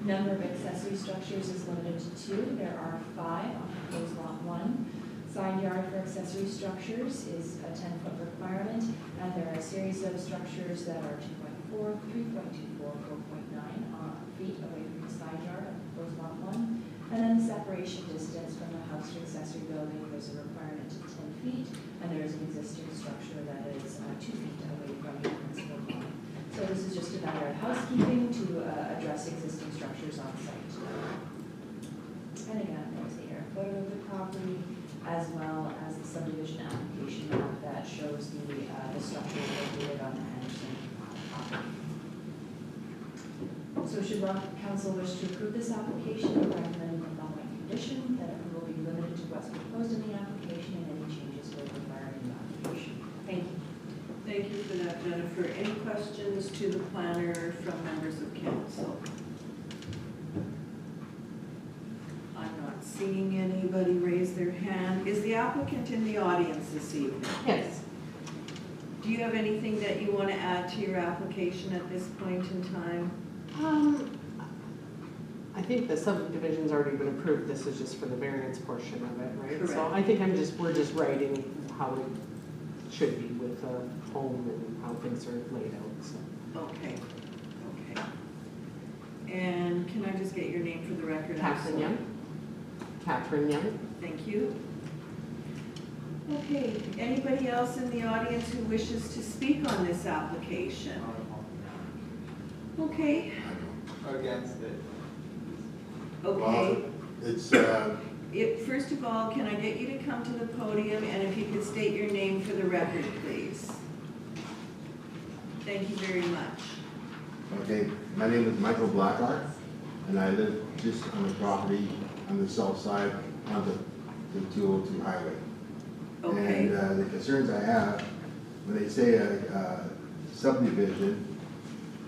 Number of accessory structures is limited to 2. There are 5 on proposed lot 1. Side yard for accessory structures is a 10-foot requirement, and there are a series of structures that are 2.4, 3.24, 4.9 feet away from the side yard on proposed lot 1. And then the separation distance from the house to accessory building, there's a requirement of 10 feet, and there is an existing structure that is 2 feet away from the principal line. So this is just a matter of housekeeping to address existing structures on site. And again, there's the air photo of the property, as well as the subdivision application map that shows the structure located on the Henderson property. So should council wish to approve this application, we're recommending the following condition, that it will be limited to what's proposed in the application and any changes will require a new application. Thank you. Thank you for that, Jennifer. Any questions to the planner from members of council? I'm not seeing anybody raise their hand. Is the applicant in the audience this evening? Yes. Do you have anything that you want to add to your application at this point in time? I think the subdivision's already been approved. This is just for the variance portion of it, right? Correct. So I think we're just writing how it should be with a home and how things are laid out, so. Okay, okay. And can I just get your name for the record? Catherine Young. Catherine Young. Thank you. Okay, anybody else in the audience who wishes to speak on this application? Okay, Against it. okay. It's, First of all, can I get you to come to the podium, and if you could state your name for the record, please? Thank you very much. Okay, my name is Michael Blackart, and I live just on the property on the south side of the 202 highway. Okay. And the concerns I have, when they say a subdivision,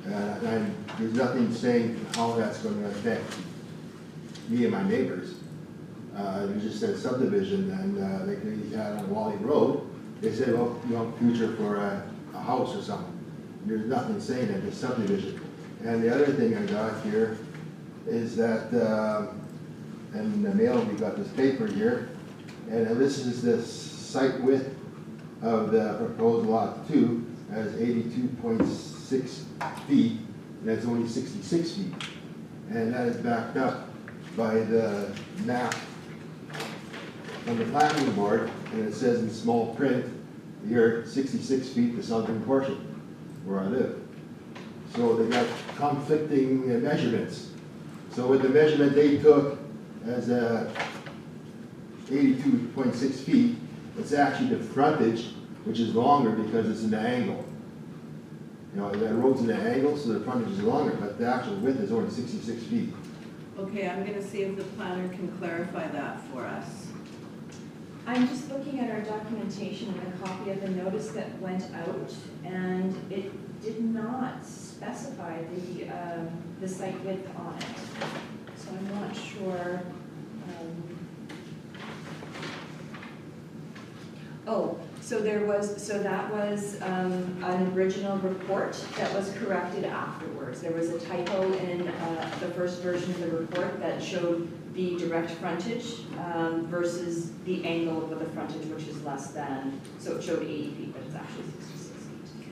and there's nothing saying how that's going to affect me and my neighbors. They just said subdivision, and like they had on Wally Road, they said, well, you want future for a house or something. There's nothing saying that it's subdivision. And the other thing I got here is that, in the mail we got this paper here, and this is the site width of the proposed lot 2 as 82.6 feet, and that's only 66 feet. And that is backed up by the map from the planning board, and it says in small print, you're 66 feet the southern portion where I live. So they got conflicting measurements. So with the measurement they took as 82.6 feet, it's actually the frontage, which is longer because it's in an angle. You know, the road's in an angle, so the frontage is longer, but the actual width is only 66 feet. Okay, I'm gonna see if the planner can clarify that for us. I'm just looking at our documentation and a copy of the notice that went out, and it did not specify the site width on it. So I'm not sure. That was an original report that was corrected afterwards. There was a typo in the first version of the report that showed the direct frontage versus the angle of the frontage, which is less than, so it showed 80 feet, but it's actually 66 feet.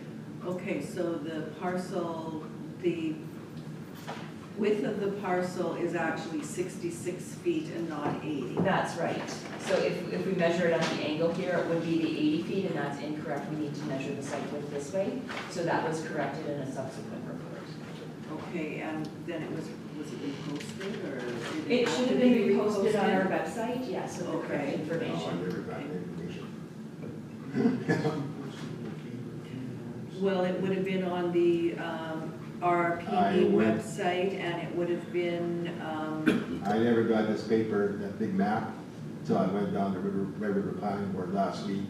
Okay, so the parcel, the width of the parcel is actually 66 feet and not 80. That's right. So if we measure it at the angle here, it would be the 80 feet, and that's incorrect. We need to measure the site width this way. So that was corrected in a subsequent report. Okay, and then it was it reposted, or? did It have should to have be been reposted on our website, yes, with the correct Okay. Oh, I information. never got the information. Well, it would have been on the RRPD website, and it would have been, I never got this paper, that big map, until I went down to Red River Planning Board last week.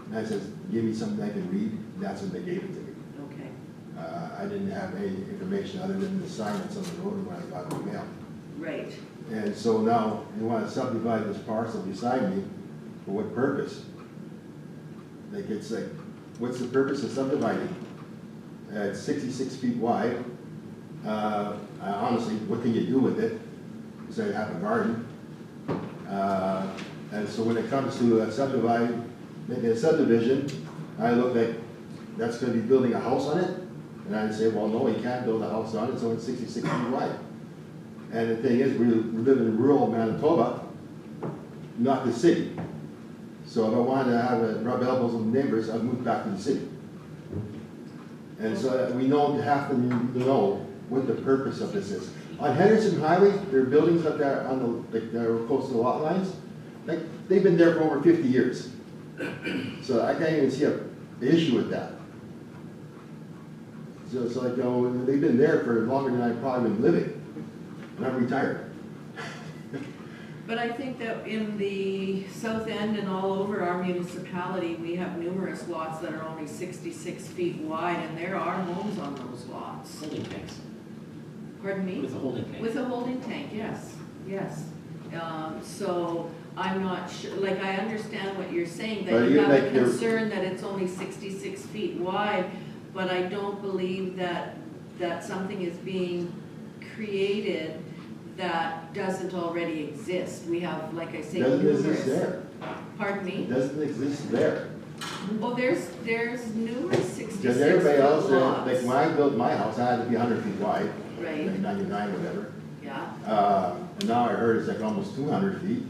And I said, give me something I can read, and that's when they gave it to me. okay. I didn't have any information other than the sign that's on the road when I got the mail. Right. And so now, you want to subdivide this parcel beside me, for what purpose? Like, it's like, what's the purpose of subdividing? It's 66 feet wide. Honestly, what can you do with it? Say, have a garden. And so when it comes to making a subdivision, I look like that's going to be building a house on it. And I'd say, well, no, you can't build a house on it, it's only 66 feet wide. And the thing is, we live in rural Manitoba, not the city. So if I wanted to have a rub elbows with neighbors, I'd move back to the city. And so we have to know what the purpose of this is. On Henderson Highway, there are buildings up there on that are close to the lot lines. Like, they've been there for over 50 years. So I can't even see an issue with that. So it's like, you know, they've been there for longer than I've probably been living. And I'm retired. But I think that in the south end and all over our municipality, we have numerous lots that are only 66 feet wide, and there are homes on those lots. Holding tanks. Pardon me? With a holding tank. With a holding tank, yes, yes. So I'm not sure, like, I understand what you're saying, But that you you have a like your- concern that it's only 66 feet wide, but I don't believe that something is being created that doesn't already exist. We have, like I say, Doesn't numerous. exist there. Pardon me? It doesn't exist there. Well, there's numerous 66 Because everybody else, foot lots. like when I built my house, I had to be 100 feet wide, Right, like 99, whatever. yeah. And now I heard it's like almost 200 feet.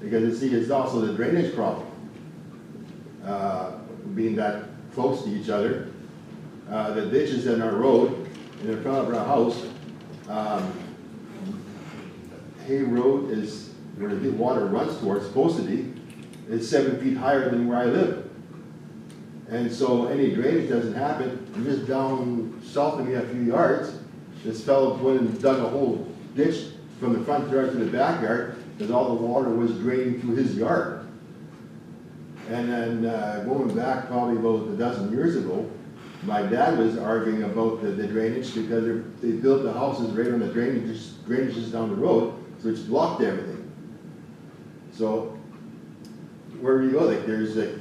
Because you see, it's also the drainage problem. Being that close to each other. The ditches in our road, in front of our house, Hay Road is where the water runs towards, supposed to be, is 7 feet higher than where I live. And so any drainage doesn't happen. And just down south of me a few yards, this fellow went and dug a whole ditch from the front yard to the backyard, because all the water was draining through his yard. And then going back probably about a dozen years ago, my dad was arguing about the drainage because they built the houses right on the drainages down the road, so it's blocked everything. So where do you go? Like, there's the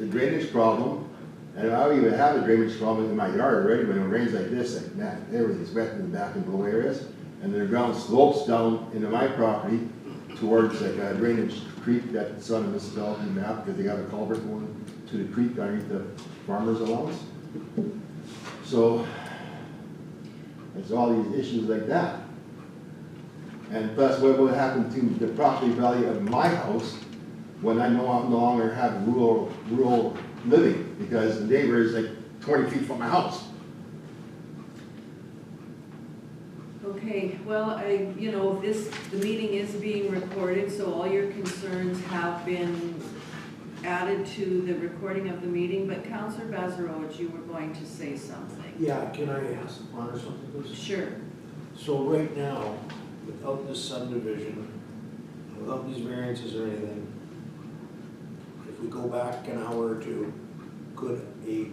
drainage problem, and I even have a drainage problem in my yard already. When it rains like this, like man, everything's wet in the back and below areas, and the ground slopes down into my property towards like a drainage creek that's on the municipality map because they got a culvert going to the creek underneath the farmer's allowance. So, it's all these issues like that. And plus, what will happen to the property value of my house when I no longer have rural living, because the neighbor is like 20 feet from my house. Okay, well, the meeting is being recorded, so all your concerns have been added to the recording of the meeting, but Councillor Bazarowicz, you were going to say something. Yeah, can I ask Honor something, please? Sure. So right now, without this subdivision, without these variances or anything, if we go back an hour or two, could a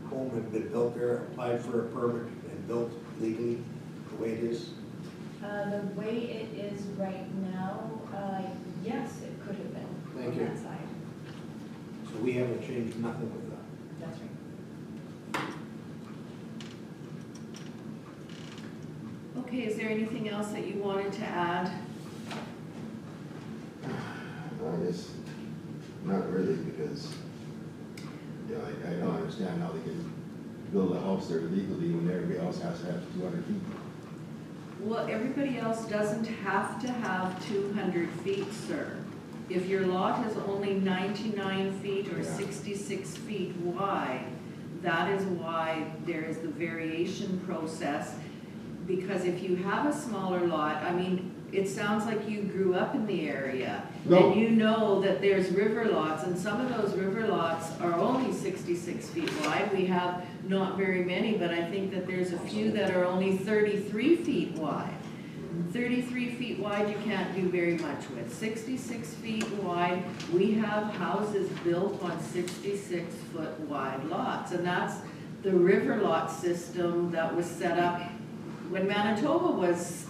home have been built there, applied for a permit and built legally the way it is? The way it is right now, yes, it could have been Thank on you. that side. So we haven't changed nothing with that. That's right. Okay, is there anything else that you wanted to add? I guess, not really, because, yeah, I don't understand how they can build a house there legally when everybody else has to have 200 feet. Well, everybody else doesn't have to have 200 feet, sir. If your lot is only 99 feet or 66 feet wide, that is why there is the variation process. Because if you have a smaller lot, I mean, it sounds like you grew up in the area. No. And you know that there's river lots, and some of those river lots are only 66 feet wide. We have not very many, but I think that there's a few that are only 33 feet wide. 33 feet wide you can't do very much with. 66 feet wide, we have houses built on 66-foot wide lots. And that's the river lot system that was set up when Manitoba was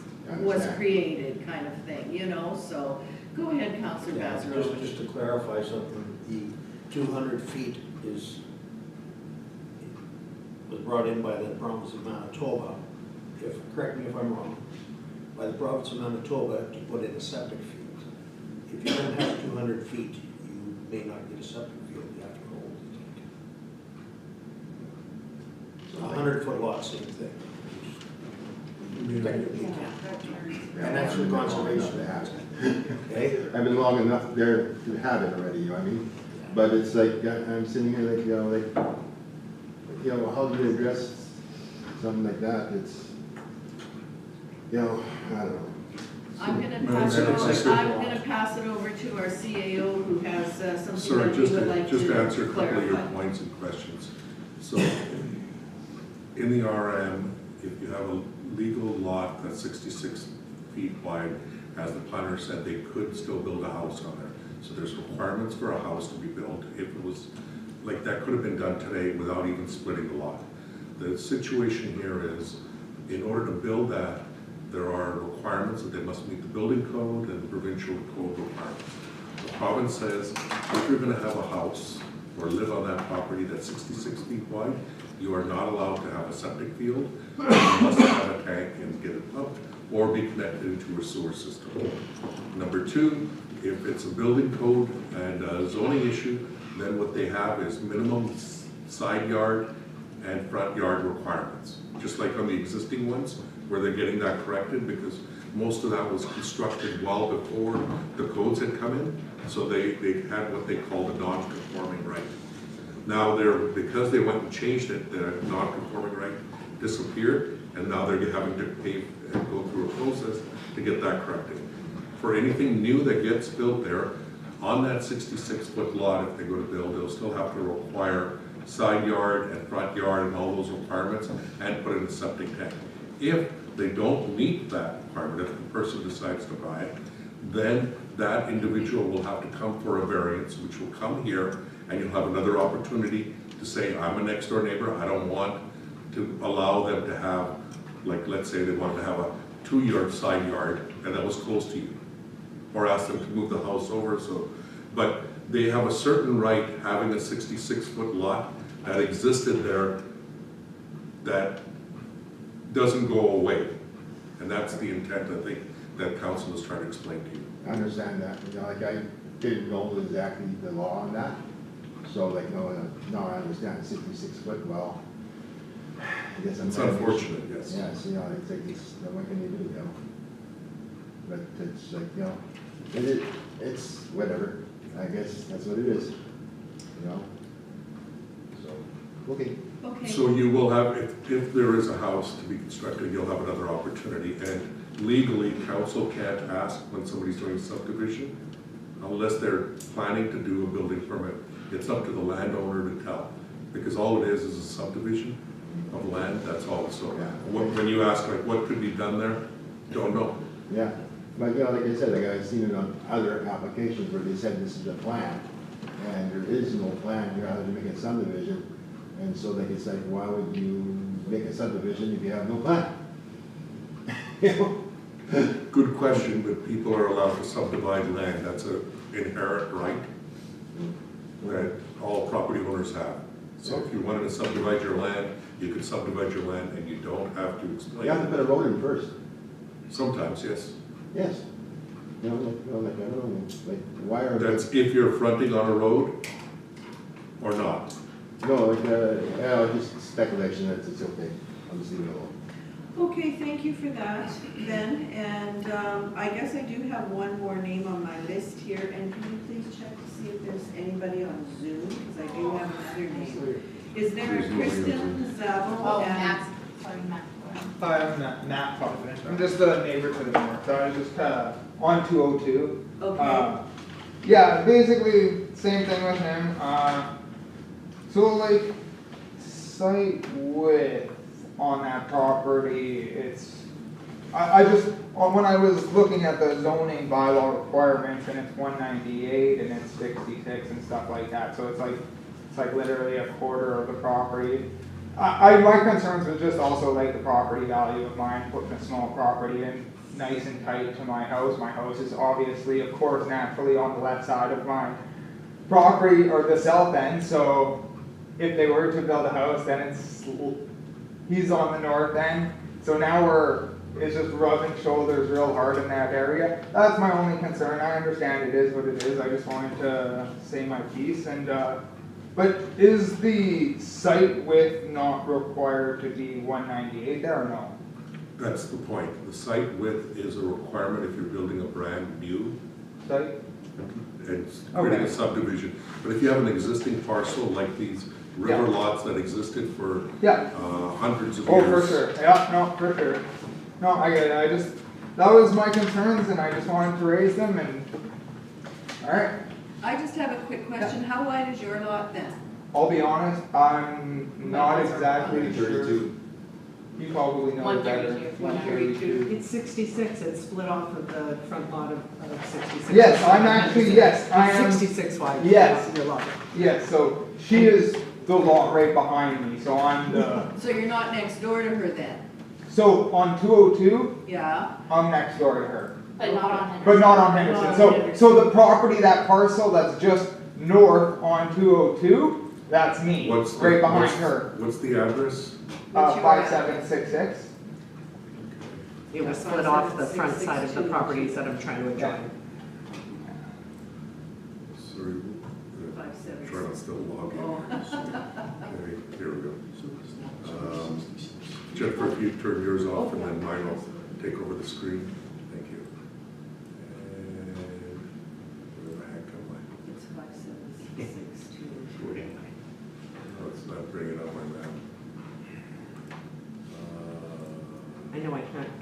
created, kind of thing, so go ahead, Councillor Bazarowicz. Just to clarify something, the 200 feet was brought in by the province of Manitoba, correct me if I'm wrong, by the province of Manitoba to put in a septic field. If you don't have 200 feet, you may not get a septic field, you have to hold the tank. So 100-foot lot, same thing. Technically can't. And that's what conservation has. Okay? I've been long enough there to have it already, you know what I mean? But it's like, I'm sitting here like, how do you address something like that? It's, I don't know. I'm gonna pass it over to our CAO who has something Sorry, that he would like to just to answer a couple of your clarify. points and questions. So, in the RM, if you have a legal lot that's 66 feet wide, as the planner said, they could still build a house on there. So there's requirements for a house to be built. If it was, like that could have been done today without even splitting the lot. The situation here is, in order to build that, there are requirements that they must meet the building code and the provincial code requirements. The province says, if you're gonna have a house or live on that property that's 66 feet wide, you are not allowed to have a septic field. You must have a tank and get it pumped or be connected into a sewer system. Number two, if it's a building code and a zoning issue, then what they have is minimum side yard and front yard requirements. Just like on the existing ones, where they're getting that corrected, because most of that was constructed well before the codes had come in. So they had what they called a non-conforming right. Now because they went and changed it, the non-conforming right disappeared, and now they're having to pay and go through a process to get that corrected. For anything new that gets built there, on that 66-foot lot, if they go to build, they'll still have to require side yard and front yard and all those requirements and put in a septic tank. If they don't meet that requirement, if the person decides to buy it, then that individual will have to come for a variance, which will come here, and you'll have another opportunity to say, I'm a next door neighbor, I don't want to allow them to have, like let's say they wanted to have a 2-yard side yard and that was close to you. Or ask them to move the house over, but they have a certain right having a 66-foot lot that existed there that doesn't go away. And that's the intent, I think, that council is trying to explain to you. I understand that, like I didn't know exactly the law on that. So like, no, I understand 66 foot, well, I guess I'm. It's unfortunate, yes. Yes, you know, it's like, what can you do, you know? But it's like, you know, it's whatever, I guess that's what it is, you know? So, okay. Okay. So you will have, if there is a house to be constructed, you'll have another opportunity. And legally, council can't ask when somebody's doing subdivision unless they're planning to do a building permit. It's up to the landowner to tell, because all it is a subdivision of land, that's all. So when you ask, like, what could be done there, don't know. Yeah, but you know, like I said, like I've seen it on other applications where they said this is a plan, and there is no plan, you're having to make a subdivision. And so like, it's like, why would you make a subdivision if you have no plan? Good question, but people are allowed to subdivide land. That's an inherent right that all property owners have. So if you wanted to subdivide your land, you could subdivide your land and you don't have to explain. You have to put a road in first. Sometimes, yes. Yes. You know, like, I don't know, like, why are. That's if you're fronting on a road or not. No, like, just speculation, it's okay. I'll just leave it alone. Okay, thank you for that, Ben. And I guess I do have one more name on my list here. And can you please check to see if there's anybody on Zoom? Because I do have another name. Is there a Kristen Zabo? Oh, and Matt, sorry, Matt. Hi, I'm Matt Potvin. I'm just a neighbor to the north, so I was just on 202. Okay. Yeah, basically, same thing with him. So like, site width on that property, it's, I just, when I was looking at the zoning bylaw requirements, and it's 198 and it's 66 and stuff like that, so it's like literally a quarter of the property. My concerns was just also like the property value of mine, putting a small property in nice and tight to my house. My house is obviously, of course, naturally on the left side of my property, or the south end, so if they were to build a house, then he's on the north end. So now it's just rubbing shoulders real hard in that area. That's my only concern. I understand it is what it is. I just wanted to say my piece. And but is the site width not required to be 198 there, or no? That's the point. The site width is a requirement if you're building a brand new site. It's creating a subdivision. But if you have an existing parcel like these river lots that existed for hundreds of years. Oh, for sure. Yeah, no, for sure. No, I get it. That was my concerns, and I just wanted to raise them, and, all right. I just have a quick question. How wide is your lot then? I'll be honest, I'm not exactly sure. You probably know it better. 132. It's 66, it's split off of the front lot of 66. Yes, I'm actually, yes, I am. 66 wide. Yes. Your lot. Yes, so she is the lot right behind me, so I'm the. So you're not next door to her then? So on 202, yeah, I'm next door to her. But not on Henderson. But not on Henderson. So the property, that parcel that's just north on 202, that's me, right behind her. What's the address? 5766. It was split off the front side of the properties that I'm trying to adjoin. Sorry, trying to still log in. Okay, here we go. Jennifer, if you turn yours off and then mine will take over the screen. Thank you. And where the heck am I? It's 5762. No, it's not bringing up my map. I know I can't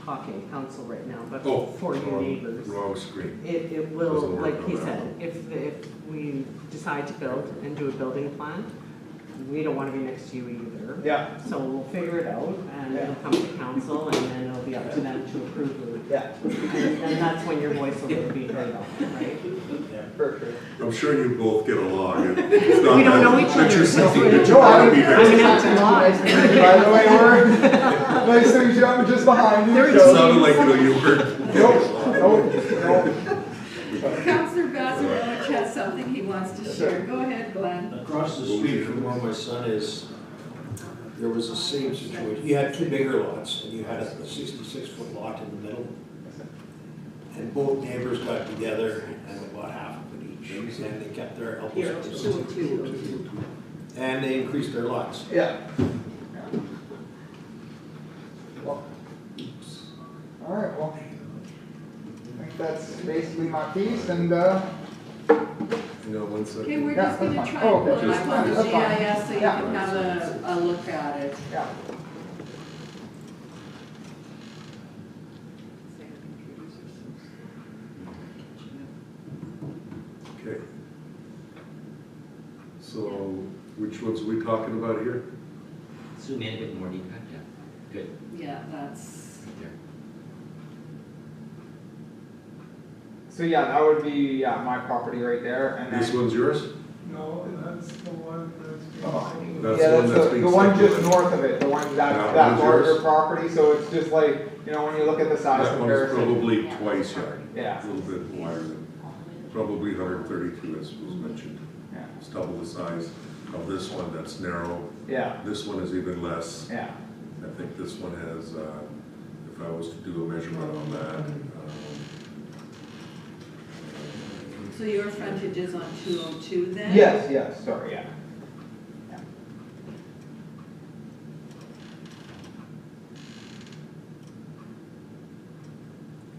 talk in council right now, but Oh, for your neighbors. Wrong screen. It will, Doesn't work like on he that said, if we decide to build and do a building plan, we don't want to be next to you either. Yeah. So we'll figure it out, and it'll come to council, and then it'll be up to them to approve it. Yeah. And that's when your voice will be heard on, right? Yeah, for sure. I'm sure you both get along. And it's not We don't know that- each that other, you're so seeking we're- to try to be I'm next an to empty each lot. By the way, we're nice to meet you. I'm just behind you. other. It sounded like you were. Nope. Councillor Basilowicz has something he wants to share. Go ahead, Glenn. Across the street from where my son is, there was the same situation. You had two bigger lots, and you had a 66-foot lot in the middle. And both neighbors got together and bought half of it each, and they kept their Here, elbows. 202. And they increased their lots. Yeah. Well, all right, well, I think that's basically my piece, and, Hang on one second. Okay, we're Yeah, just gonna that's try fine. and Oh, pull it okay. up on the That's fine. GIS so you Yeah. can have a look at it. yeah. Okay. So, which ones are we talking about here? Zoom in a bit more, Deepak, yeah, good. Yeah, that's, Right there. So yeah, that would be, yeah, my property right there, and then. This one's yours? No, that's the one that's being Oh. sold. That's Yeah, the one that's that's the being one just sold. north of it, the one, That that one's larger yours? property, so it's just like, you know, when you look at the size That one's comparison. probably twice, Yeah. a little bit wider than, probably 132 as was mentioned. Yeah. It's double the size of this one that's narrow. Yeah, This one is even less. yeah, I think this one has, if I was to do a measurement on that, so your frontage is on 202 then? yes, sorry, yeah.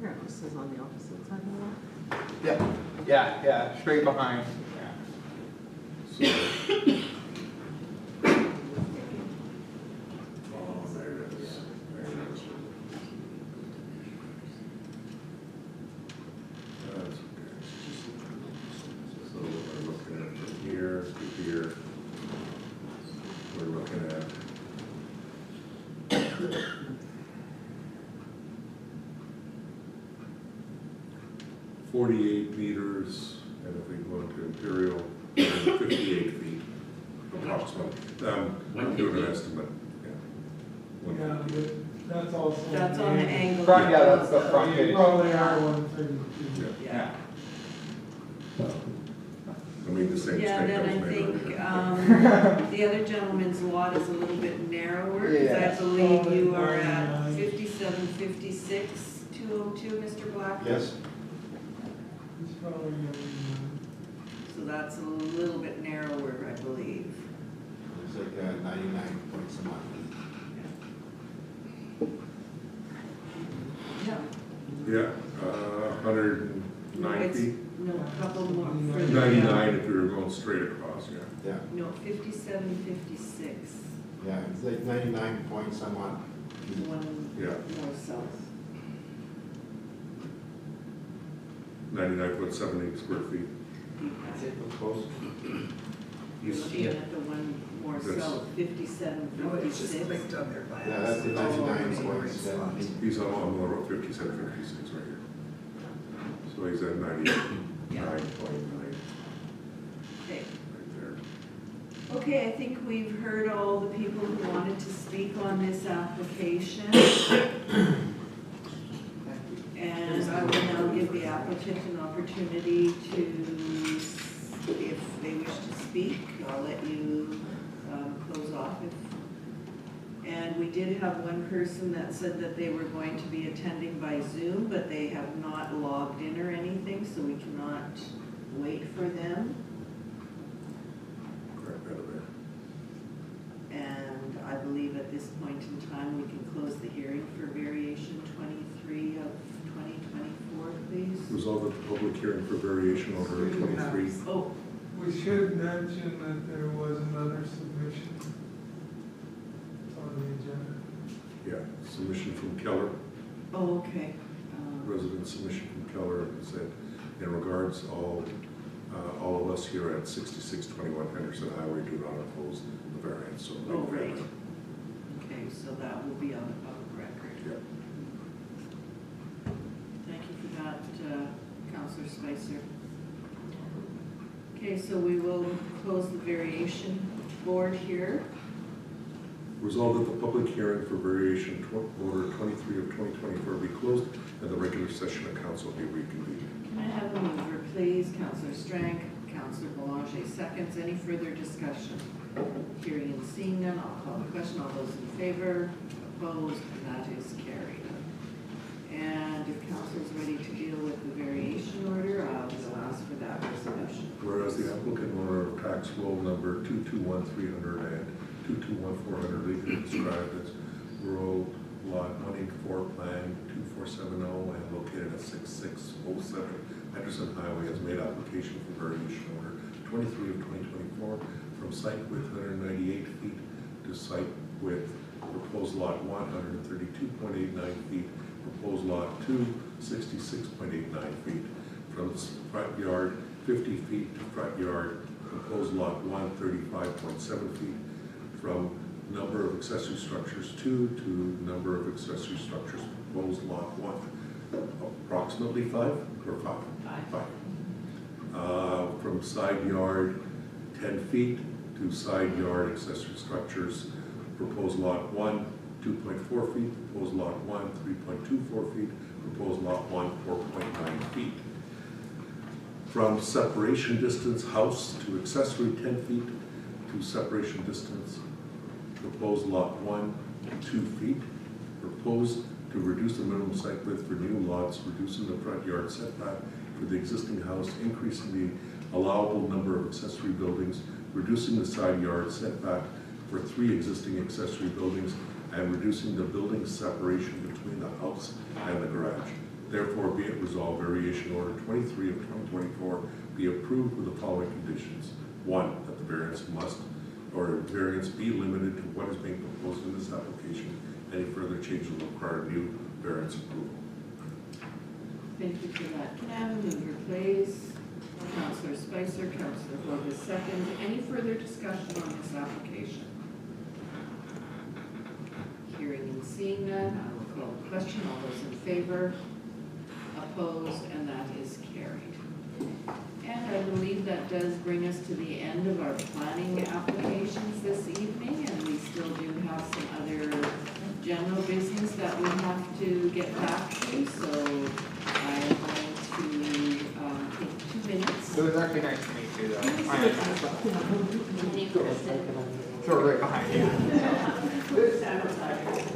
Here, this is on the opposite side of the wall. Yep, yeah, straight behind, yeah. so. Oh, there it is. There it is. That's okay. So we're looking at from here to here. We're looking at 48 meters, and if we go into Imperial, 58 feet approximately. I'm doing an estimate, yeah. Yeah, but that's also. That's on the angle. Front, yeah, that's the front They page. probably are 132. Yeah. Yeah. I mean, the same Yeah, mistake then that I was made think, earlier. the other gentleman's lot is a little bit narrower, because Yeah. I believe you are at 5756 202, Mr. Black? Yes, It's probably, So that's a little bit narrower, I believe. it's like 99 point some odd. Yeah. Yeah, 190, No, a couple more further. 99 if you were going straight across, yeah. Yeah, No, 5756, yeah, it's like 99 point some odd. one Yeah. more south. 99.78 square feet. That's it. Close. You You're see looking it? at the one more That's- south, 5756. on there by Yeah, that's the 99.7. He's on the road 57, 56 right here. So he's at 99.9 Okay. right there. Okay, I think we've heard all the people who wanted to speak on this application. And I will now give the applicant an opportunity to, if they wish to speak, I'll let you close off. And we did have one person that said that they were going to be attending by Zoom, but they have not logged in or anything, so we cannot wait for them. Correct, out of there. And I believe at this point in time, we can close the hearing for variation 23 of 2024, please. Resolve that the public hearing for variation order 23. Oh, we should mention that there was another submission on the agenda. Yeah, submission from Keller, oh, okay. resident submission from Keller, and said, in regards, all of us here at 6621 Henderson Highway do not oppose the variance, so. Oh, right. Okay, so that will be on the public record. Yeah. Thank you for that, Councillor Spicer. Okay, so we will close the variation board here. Resolved that the public hearing for variation order 23 of 2024 be closed and the regular session of council be reconvened. Can I have a mover, please? Councillor Strank, Councillor Boulanger seconds. Any further discussion? Hearing and seeing none, I'll call the question. All those in favor, opposed, and that is carried. And if council's ready to deal with the variation order, I will ask for that resolution. Whereas the applicant owner of tax roll number 221-300 and 221-400 legally described as rural lot 184 plan 2470 and located at 6607 Henderson Highway has made application for variation order 23 of 2024 from site width 198 feet to site width proposed lot 132.89 feet, proposed lot 2 66.89 feet, from front yard 50 feet to front yard, proposed lot 1 35.7 feet, from number of accessory structures 2 to number of accessory structures proposed lot 1. Approximately 5 or 5? 5. From side yard 10 feet to side yard accessory structures, proposed lot 1 2.4 feet, proposed lot 1 3.24 feet, proposed lot 1 4.9 feet. From separation distance house to accessory 10 feet to separation distance, proposed lot 1 2 feet, proposed to reduce the minimum site width for new lots, reducing the front yard setback for the existing house, increasing the allowable number of accessory buildings, reducing the side yard setback for 3 existing accessory buildings, and reducing the building separation between the house and the garage. Therefore, be it resolved, variation order 23 of 2024 be approved with the following conditions. 1, that the variance be limited to what is being proposed in this application. Any further change will require new variance approval. Thank you for that. Can I have a mover, please? Councillor Spicer, Councillor Hogan seconds. Any further discussion on this application? Hearing and seeing none, I will call the question. All those in favor? Opposed? And that is carried. And I believe that does bring us to the end of our planning applications this evening, and we still do have some other general business that we have to get back to, so I am going to take 2 minutes. It was actually nice to meet you though. So right behind you. Good sanitizer.